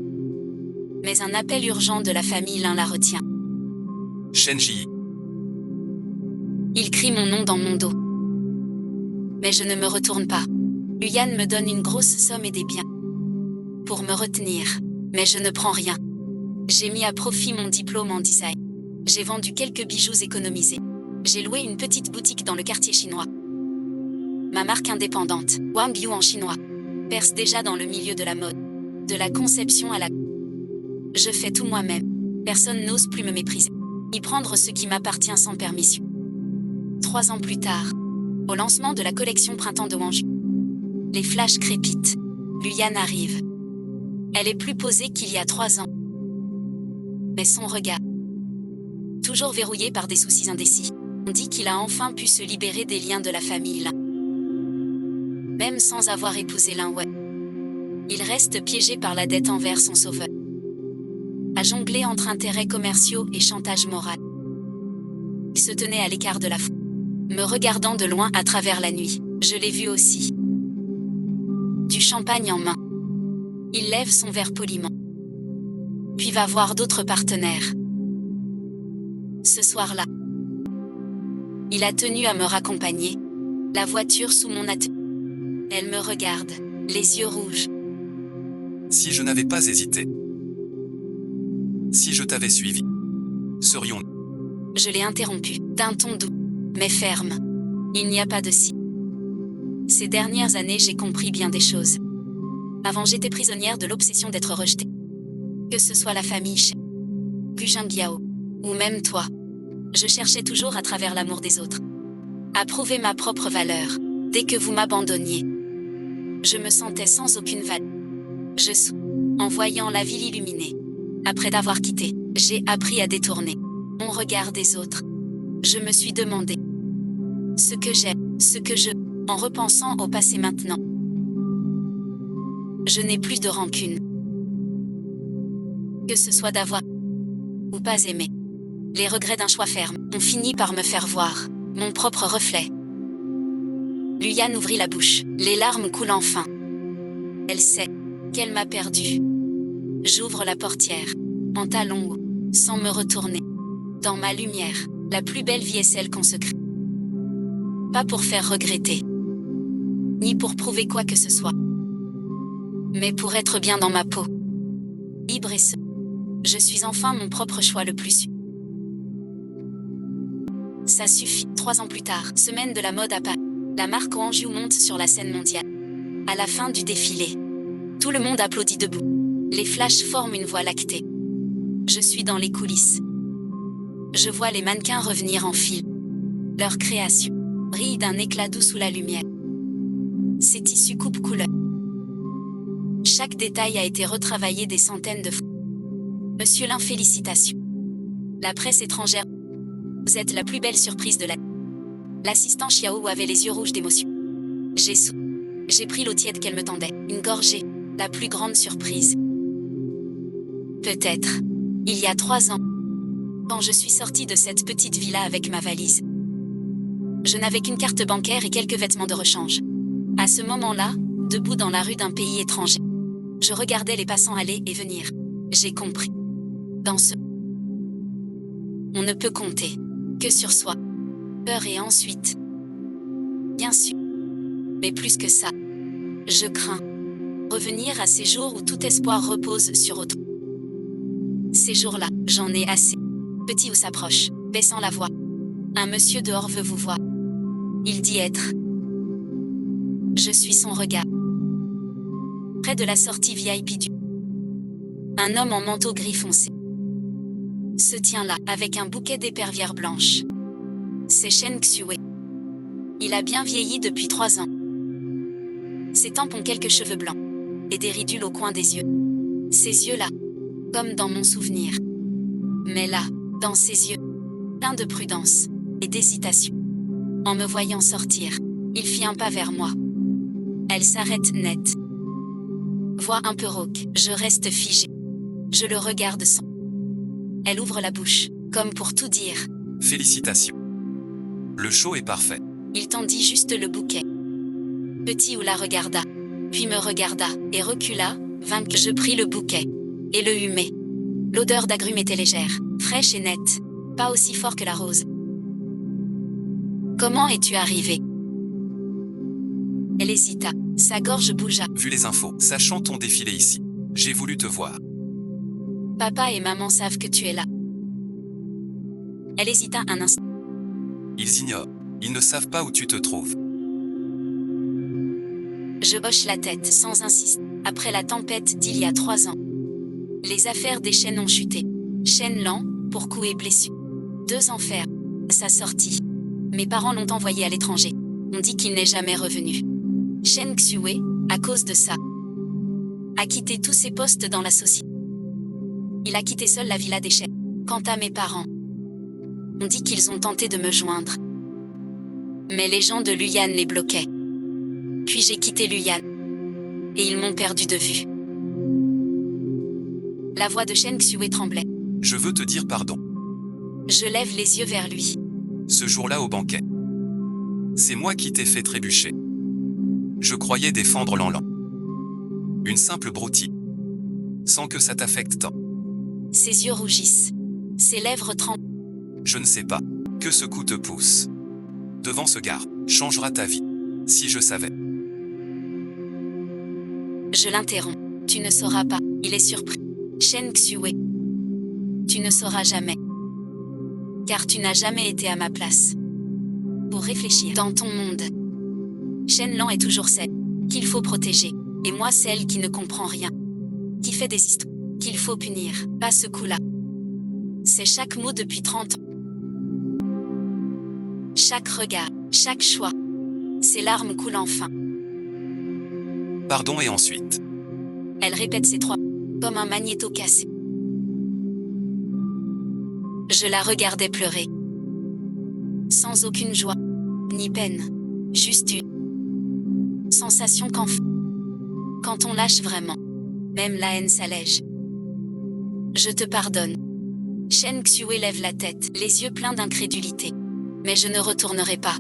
Mais un appel urgent de la famille la retient. Shenji. Il crie mon nom dans mon dos. Mais je ne me retourne pas. Huyane me donne une grosse somme et des biens. Pour me retenir. Mais je ne prends rien. J'ai mis à profit mon diplôme en design. J'ai vendu quelques bijoux économisés. J'ai loué une petite boutique dans le quartier chinois. Ma marque indépendante, Wangyu en chinois, perce déjà dans le milieu de la mode. De la conception à la... Je fais tout moi-même. Personne n'ose plus me mépriser. Ni prendre ce qui m'appartient sans permission. 3 ans plus tard, au lancement de la collection Printemps de Wangju, les flashs crépitent. Huyane arrive. Elle est plus posée qu'il y a 3 ans. Mais son regard, toujours verrouillé par des soucis indécis, on dit qu'il a enfin pu se libérer des liens de la famille là. Même sans avoir épousé l'un, ouais. Il reste piégé par la dette envers son sauveur. À jongler entre intérêts commerciaux et chantage moral. Il se tenait à l'écart de la foule, me regardant de loin à travers la nuit. Je l'ai vu aussi. Du champagne en main. Il lève son verre poliment. Puis va voir d'autres partenaires. Ce soir-là, il a tenu à me raccompagner. La voiture sous mon atelier. Elle me regarde, les yeux rouges. Si je n'avais pas hésité. Si je t'avais suivi. Serions-nous. Je l'ai interrompu, d'un ton doux, mais ferme. Il n'y a pas de si. Ces dernières années, j'ai compris bien des choses. Avant, j'étais prisonnière de l'obsession d'être rejetée. Que ce soit la famille Shen, Gu Zhengiao, ou même toi. Je cherchais toujours à travers l'amour des autres à prouver ma propre valeur. Dès que vous m'abandonniez, je me sentais sans aucune valeur. Je souffrais en voyant la ville illuminée. Après d'avoir quitté, j'ai appris à détourner mon regard des autres. Je me suis demandé ce que j'aime, ce que je... En repensant au passé maintenant, je n'ai plus de rancune. Que ce soit d'avoir ou pas aimé. Les regrets d'un choix ferme ont fini par me faire voir mon propre reflet. Huyane ouvrit la bouche, les larmes coulent enfin. Elle sait qu'elle m'a perdu. J'ouvre la portière, en talons hauts, sans me retourner. Dans ma lumière, la plus belle vie est celle qu'on se crée. Pas pour faire regretter, ni pour prouver quoi que ce soit, mais pour être bien dans ma peau. Libre et seul. Je suis enfin mon propre choix le plus sûr. Ça suffit. 3 ans plus tard, semaine de la mode à Paris. La marque Wangju monte sur la scène mondiale. À la fin du défilé, tout le monde applaudit debout. Les flashs forment une voie lactée. Je suis dans les coulisses. Je vois les mannequins revenir en file. Leur création brille d'un éclat doux sous la lumière. Ces tissus coupe couleur. Chaque détail a été retravaillé des centaines de fois. Monsieur Lin, félicitations. La presse étrangère. Vous êtes la plus belle surprise de la... L'assistant Xiao avait les yeux rouges d'émotion. J'ai pris l'eau tiède qu'elle me tendait, une gorgée, la plus grande surprise. Peut-être. Il y a 3 ans. Quand je suis sortie de cette petite villa avec ma valise. Je n'avais qu'une carte bancaire et quelques vêtements de rechange. À ce moment-là, debout dans la rue d'un pays étranger. Je regardais les passants aller et venir. J'ai compris. Dans ce... On ne peut compter que sur soi. Peur et ensuite... Bien sûr. Mais plus que ça. Je crains. Revenir à ces jours où tout espoir repose sur autre. Ces jours-là, j'en ai assez. Petit ou s'approche, baissant la voix. Un monsieur dehors veut vous voir. Il dit être. Je suis son regard. Près de la sortie VIP du... Un homme en manteau gris foncé se tient là, avec un bouquet d'épervières blanches. C'est Shen Xue. Il a bien vieilli depuis 3 ans. Ses tempes ont quelques cheveux blancs et des ridules au coin des yeux. Ses yeux là, comme dans mon souvenir. Mais là, dans ses yeux, plein de prudence et d'hésitation. En me voyant sortir, il fit un pas vers moi. Elle s'arrête net. Voix un peu rauque, je reste figée. Je le regarde sans. Elle ouvre la bouche, comme pour tout dire. Félicitations. Le show est parfait. Il tendit juste le bouquet. Petit ou la regarda, puis me regarda, et recula, vaincu. Je pris le bouquet, et le humai. L'odeur d'agrumes était légère, fraîche et nette, pas aussi fort que la rose. Comment es-tu arrivé? Elle hésita, sa gorge bougea. Vu les infos, sachant ton défilé ici, j'ai voulu te voir. Papa et maman savent que tu es là. Elle hésita un instant. Ils ignorent. Ils ne savent pas où tu te trouves. Je hoche la tête sans insister. Après la tempête d'il y a 3 ans. Les affaires des Shen ont chuté. Shen Lan, pour coups et blessures. 2 enfers. Sa sortie. Mes parents l'ont envoyé à l'étranger. On dit qu'il n'est jamais revenu. Shen Xue, à cause de ça, a quitté tous ses postes dans la société. Il a quitté seul la villa des Shen. Quant à mes parents, on dit qu'ils ont tenté de me joindre. Mais les gens de Luyan les bloquaient. Puis j'ai quitté Luyan. Et ils m'ont perdu de vue. La voix de Shen Xue tremblait. Je veux te dire pardon. Je lève les yeux vers lui. Ce jour-là au banquet. C'est moi qui t'ai fait trébucher. Je croyais défendre Lanlan. Une simple broutille. Sans que ça t'affecte tant. Ses yeux rougissent. Ses lèvres tremblent. Je ne sais pas. Que ce coup te pousse. Devant ce gars, changera ta vie. Si je savais. Je l'interromps. Tu ne sauras pas. Il est surpris. Shen Xue. Tu ne sauras jamais. Car tu n'as jamais été à ma place. Pour réfléchir dans ton monde. Shen Lan est toujours celle qu'il faut protéger. Et moi celle qui ne comprend rien. Qui fait des histoires. Qu'il faut punir. Pas ce coup-là. C'est chaque mot depuis 30 ans. Chaque regard. Chaque choix. Ses larmes coulent enfin. Pardon et ensuite. Elle répète ces 3 comme un magnéto cassé. Je la regardais pleurer. Sans aucune joie, ni peine. Juste une sensation qu'enfin, quand on lâche vraiment, même la haine s'allège. Je te pardonne. Shen Xue lève la tête, les yeux pleins d'incrédulité. Mais je ne retournerai pas.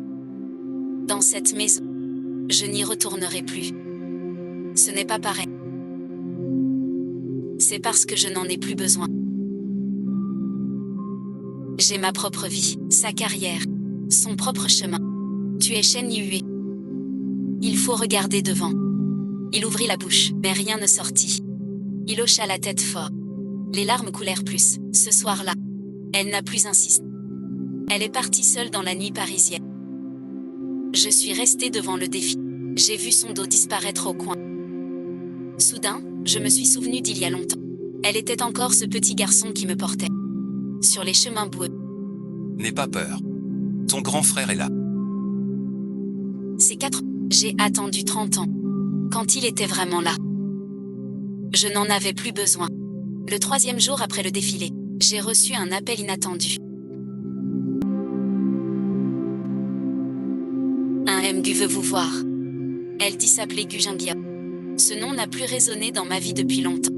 Dans cette maison, je n'y retournerai plus. Ce n'est pas pareil. C'est parce que je n'en ai plus besoin. J'ai ma propre vie, sa carrière, son propre chemin. Tu es Shen Yue. Il faut regarder devant. Il ouvrit la bouche, mais rien ne sortit. Il hocha la tête fort. Les larmes coulèrent plus. Ce soir-là, elle n'a plus insisté. Elle est partie seule dans la nuit parisienne. Je suis restée devant le défi. J'ai vu son dos disparaître au coin. Soudain, je me suis souvenue d'il y a longtemps. Elle était encore ce petit garçon qui me portait. Sur les chemins boueux. N'aie pas peur. Ton grand frère est là. Ces 4 ans, j'ai attendu 30 ans. Quand il était vraiment là. Je n'en avais plus besoin. Le 3e jour après le défilé, j'ai reçu un appel inattendu. Un MGU veut vous voir. Elle dit s'appeler Gu Jingyao. Ce nom n'a plus résonné dans ma vie depuis longtemps.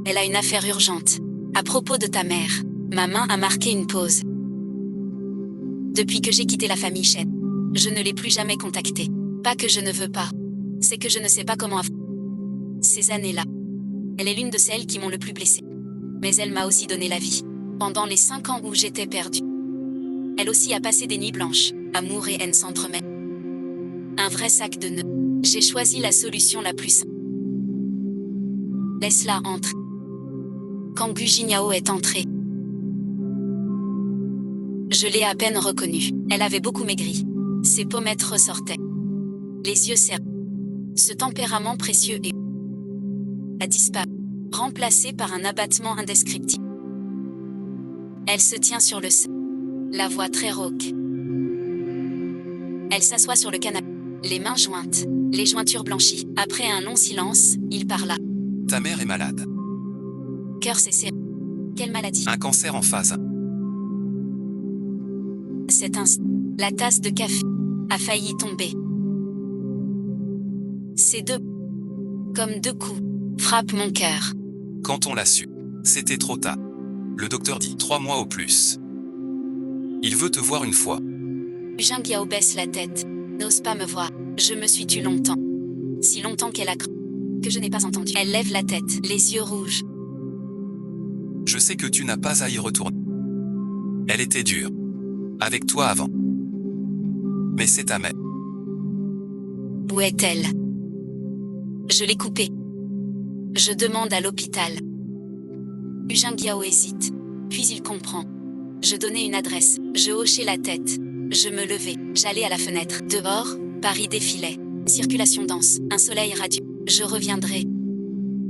Elle a une affaire urgente. À propos de ta mère, ma main a marqué une pause. Depuis que j'ai quitté la famille Chen, je ne l'ai plus jamais contactée. Pas que je ne veux pas, c'est que je ne sais pas comment ces années-là. Elle est l'une de celles qui m'ont le plus blessée. Mais elle m'a aussi donné la vie. Pendant les 5 ans où j'étais perdue. Elle aussi a passé des nuits blanches. Amour et haine s'entremêlent. Un vrai sac de nœuds. J'ai choisi la solution la plus simple. Laisse-la entrer. Quand Gu Jingyao est entrée, je l'ai à peine reconnue. Elle avait beaucoup maigri. Ses pommettes ressortaient. Les yeux serrés. Ce tempérament précieux a disparu, remplacé par un abattement indescriptible. Elle se tient sur le sol, la voix très rauque. Elle s'assoit sur le canapé, les mains jointes, les jointures blanchies. Après un long silence, il parla. Ta mère est malade. Cœur s'est serré. Quelle maladie? Un cancer en phase. Cet instant, la tasse de café a failli tomber. Ces deux, comme 2 coups, frappent mon cœur. Quand on l'a su, c'était trop tard. Le docteur dit 3 mois au plus. Il veut te voir une fois. Jingyao baisse la tête, n'ose pas me voir. Je me suis tue longtemps. Si longtemps qu'elle a cru que je n'ai pas entendu. Elle lève la tête, les yeux rouges. Je sais que tu n'as pas à y retourner. Elle était dure. Avec toi avant. Mais c'est ta mère. Où est-elle? Je l'ai coupée. Je demande à l'hôpital. Jingyao hésite. Puis il comprend. Je donnais une adresse. Je hochais la tête. Je me levais. J'allais à la fenêtre. Dehors, Paris défilait. Circulation dense. Un soleil radieux. Je reviendrai.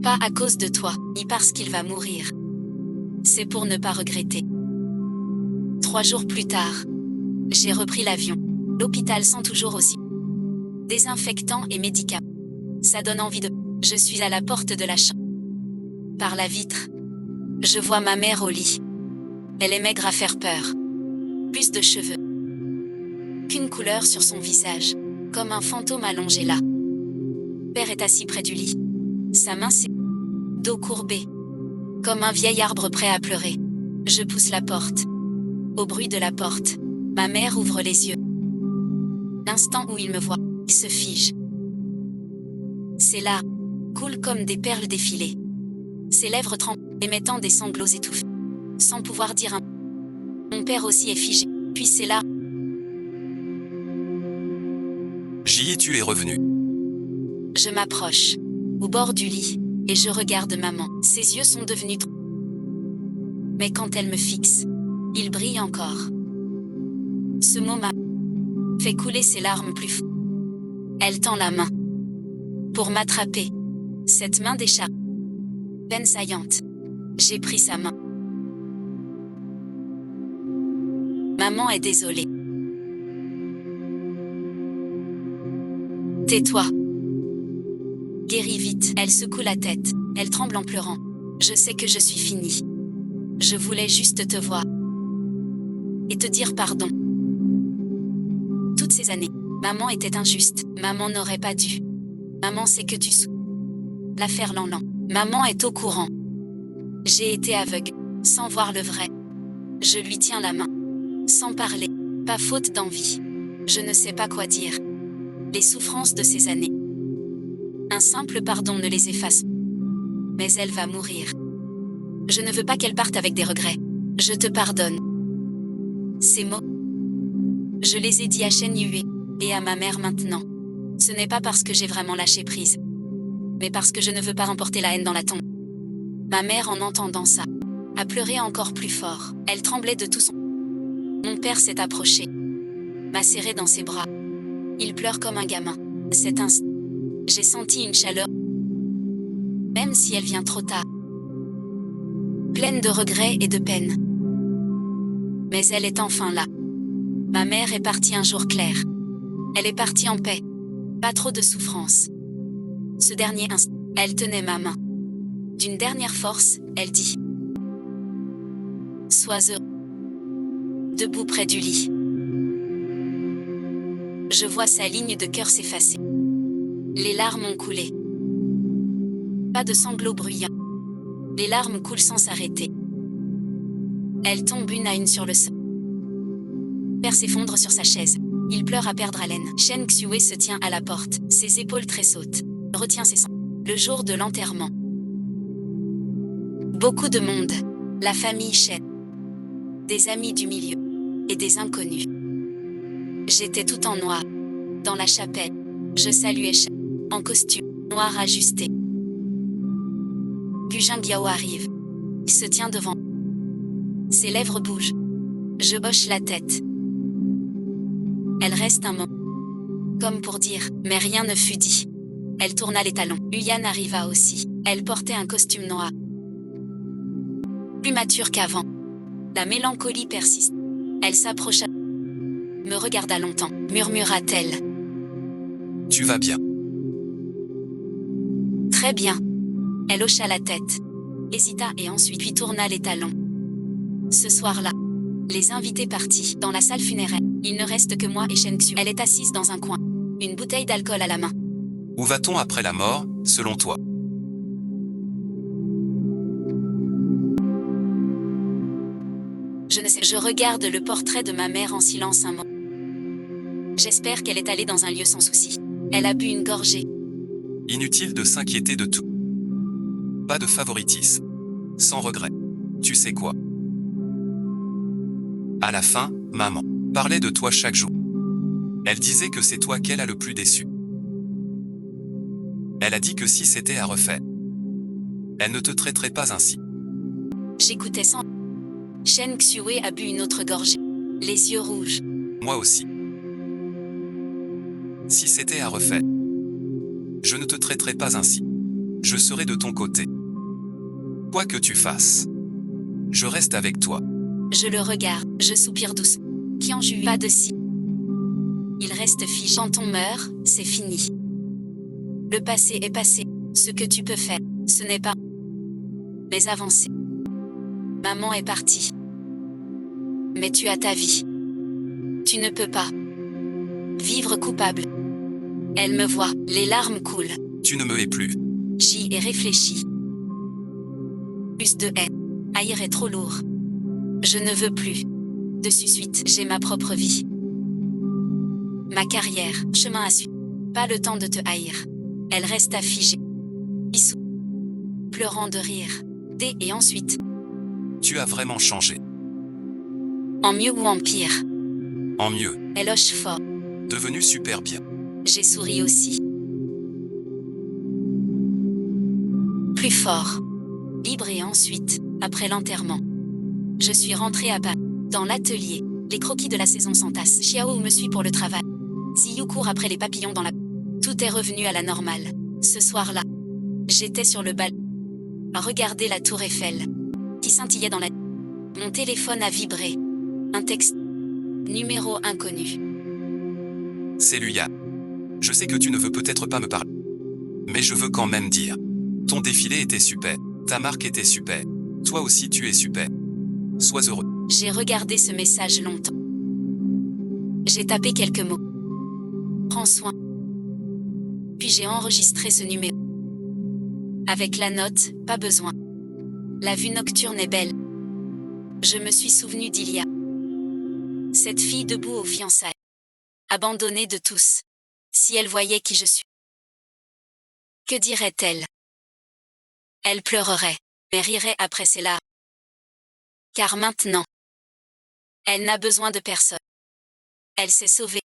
Pas à cause de toi, ni parce qu'il va mourir. C'est pour ne pas regretter. 3 jours plus tard, j'ai repris l'avion. L'hôpital sent toujours aussi. Désinfectant et médicaments. Ça donne envie de... Je suis à la porte de la chambre. Par la vitre, je vois ma mère au lit. Elle est maigre à faire peur. Plus de cheveux qu'une couleur sur son visage, comme un fantôme allongé là. Père est assis près du lit. Sa main s'est... dos courbé. Comme un vieil arbre prêt à pleurer. Je pousse la porte. Au bruit de la porte, ma mère ouvre les yeux. L'instant où il me voit, il se fige. Ses larmes coulent comme des perles défilées. Ses lèvres tremblent, émettant des sanglots étouffés. Sans pouvoir dire un mot. Mon père aussi est figé, puis ses larmes. J'y ai, tu es revenu. Je m'approche, au bord du lit, et je regarde maman. Ses yeux sont devenus mais quand elle me fixe, ils brillent encore. Ce mot m'a fait couler ses larmes plus fort. Elle tend la main pour m'attraper. Cette main décharpe, peine saillante. J'ai pris sa main. Maman est désolée. Tais-toi. Guéris vite. Elle secoue la tête. Elle tremble en pleurant. Je sais que je suis finie. Je voulais juste te voir. Et te dire pardon. Toutes ces années, maman était injuste. Maman n'aurait pas dû. Maman sait que tu souffres. L'affaire Lanlan. Maman est au courant. J'ai été aveugle, sans voir le vrai. Je lui tiens la main. Sans parler. Pas faute d'envie. Je ne sais pas quoi dire. Les souffrances de ces années. Un simple pardon ne les efface. Mais elle va mourir. Je ne veux pas qu'elle parte avec des regrets. Je te pardonne. Ces mots, je les ai dit à Shen Yue et à ma mère maintenant. Ce n'est pas parce que j'ai vraiment lâché prise, mais parce que je ne veux pas remporter la haine dans la tombe. Ma mère, en entendant ça, a pleuré encore plus fort. Elle tremblait de tout son... Mon père s'est approché, m'a serré dans ses bras. Il pleure comme un gamin. Cet instant, j'ai senti une chaleur, même si elle vient trop tard, pleine de regrets et de peine. Mais elle est enfin là. Ma mère est partie un jour clair. Elle est partie en paix. Pas trop de souffrance. Ce dernier instant, elle tenait ma main. D'une dernière force, elle dit « Sois heureux ». Debout près du lit. Je vois sa ligne de cœur s'effacer. Les larmes ont coulé. Pas de sanglots bruyants. Les larmes coulent sans s'arrêter. Elles tombent une à une sur le sol. Père s'effondre sur sa chaise. Il pleure à perdre haleine. Chen Xue se tient à la porte, ses épaules tressautent. Retient ses sanglots. Le jour de l'enterrement. Beaucoup de monde. La famille Chen. Des amis du milieu. Et des inconnus. J'étais tout en noir. Dans la chapelle. Je saluais Chen. En costume noir ajusté. Gu Jingyao arrive. Il se tient devant. Ses lèvres bougent. Je hoche la tête. Elle reste un moment. Comme pour dire, mais rien ne fut dit. Elle tourna les talons. Huyan arriva aussi. Elle portait un costume noir. Plus mature qu'avant. La mélancolie persiste. Elle s'approcha. Me regarda longtemps. Murmura-t-elle. Tu vas bien. Très bien. Elle hocha la tête. Hésita et ensuite puis tourna les talons. Ce soir-là, les invités partis dans la salle funéraire. Il ne reste que moi et Chen Xue. Elle est assise dans un coin. Une bouteille d'alcool à la main. Où va-t-on après la mort, selon toi? Je ne sais. Je regarde le portrait de ma mère en silence un moment. J'espère qu'elle est allée dans un lieu sans souci. Elle a bu une gorgée. Inutile de s'inquiéter de tout. Pas de favoritisme. Sans regret. Tu sais quoi? À la fin, maman parlait de toi chaque jour. Elle disait que c'est toi qu'elle a le plus déçu. Elle a dit que si c'était à refaire, elle ne te traiterait pas ainsi. J'écoutais sans. Chen Xue a bu une autre gorgée. Les yeux rouges. Moi aussi. Si c'était à refaire, je ne te traiterais pas ainsi. Je serai de ton côté. Quoi que tu fasses, je reste avec toi. Je le regarde, je soupire doucement. Qianju, pas de si. Il reste figé. Quand on meurt, c'est fini. Le passé est passé. Ce que tu peux faire, ce n'est pas. Mais avancer. Maman est partie. Mais tu as ta vie. Tu ne peux pas vivre coupable. Elle me voit, les larmes coulent. Tu ne me hais plus. J'y ai réfléchi. Plus de haine. Haïr est trop lourd. Je ne veux plus. De suite, j'ai ma propre vie. Ma carrière, chemin à suivre. Pas le temps de te haïr. Elle resta figée. Issou. Pleurant de rire. Et ensuite. Tu as vraiment changé. En mieux ou en pire? En mieux. Elle hoche fort. Devenu super bien. J'ai souri aussi. Plus fort. Libre et ensuite, après l'enterrement. Je suis rentrée à Paris. Dans l'atelier, les croquis de la saison s'entassent. Xiao me suit pour le travail. Ziyu court après les papillons dans la... Tout est revenu à la normale. Ce soir-là, j'étais sur le bal. À regarder la tour Eiffel, qui scintillait dans la... Mon téléphone a vibré. Un texte. Numéro inconnu. C'est Luya. Je sais que tu ne veux peut-être pas me parler. Mais je veux quand même dire. Ton défilé était super. Ta marque était super. Toi aussi tu es super. Sois heureux. J'ai regardé ce message longtemps. J'ai tapé quelques mots. Prends soin. Puis j'ai enregistré ce numéro. Avec la note, pas besoin. La vue nocturne est belle. Je me suis souvenu d'Ilia. Cette fille debout aux fiançailles. Abandonnée de tous. Si elle voyait qui je suis. Que dirait-elle? Elle pleurerait, mais rirait après ses larmes. Car maintenant, elle n'a besoin de personne. Elle s'est sauvée.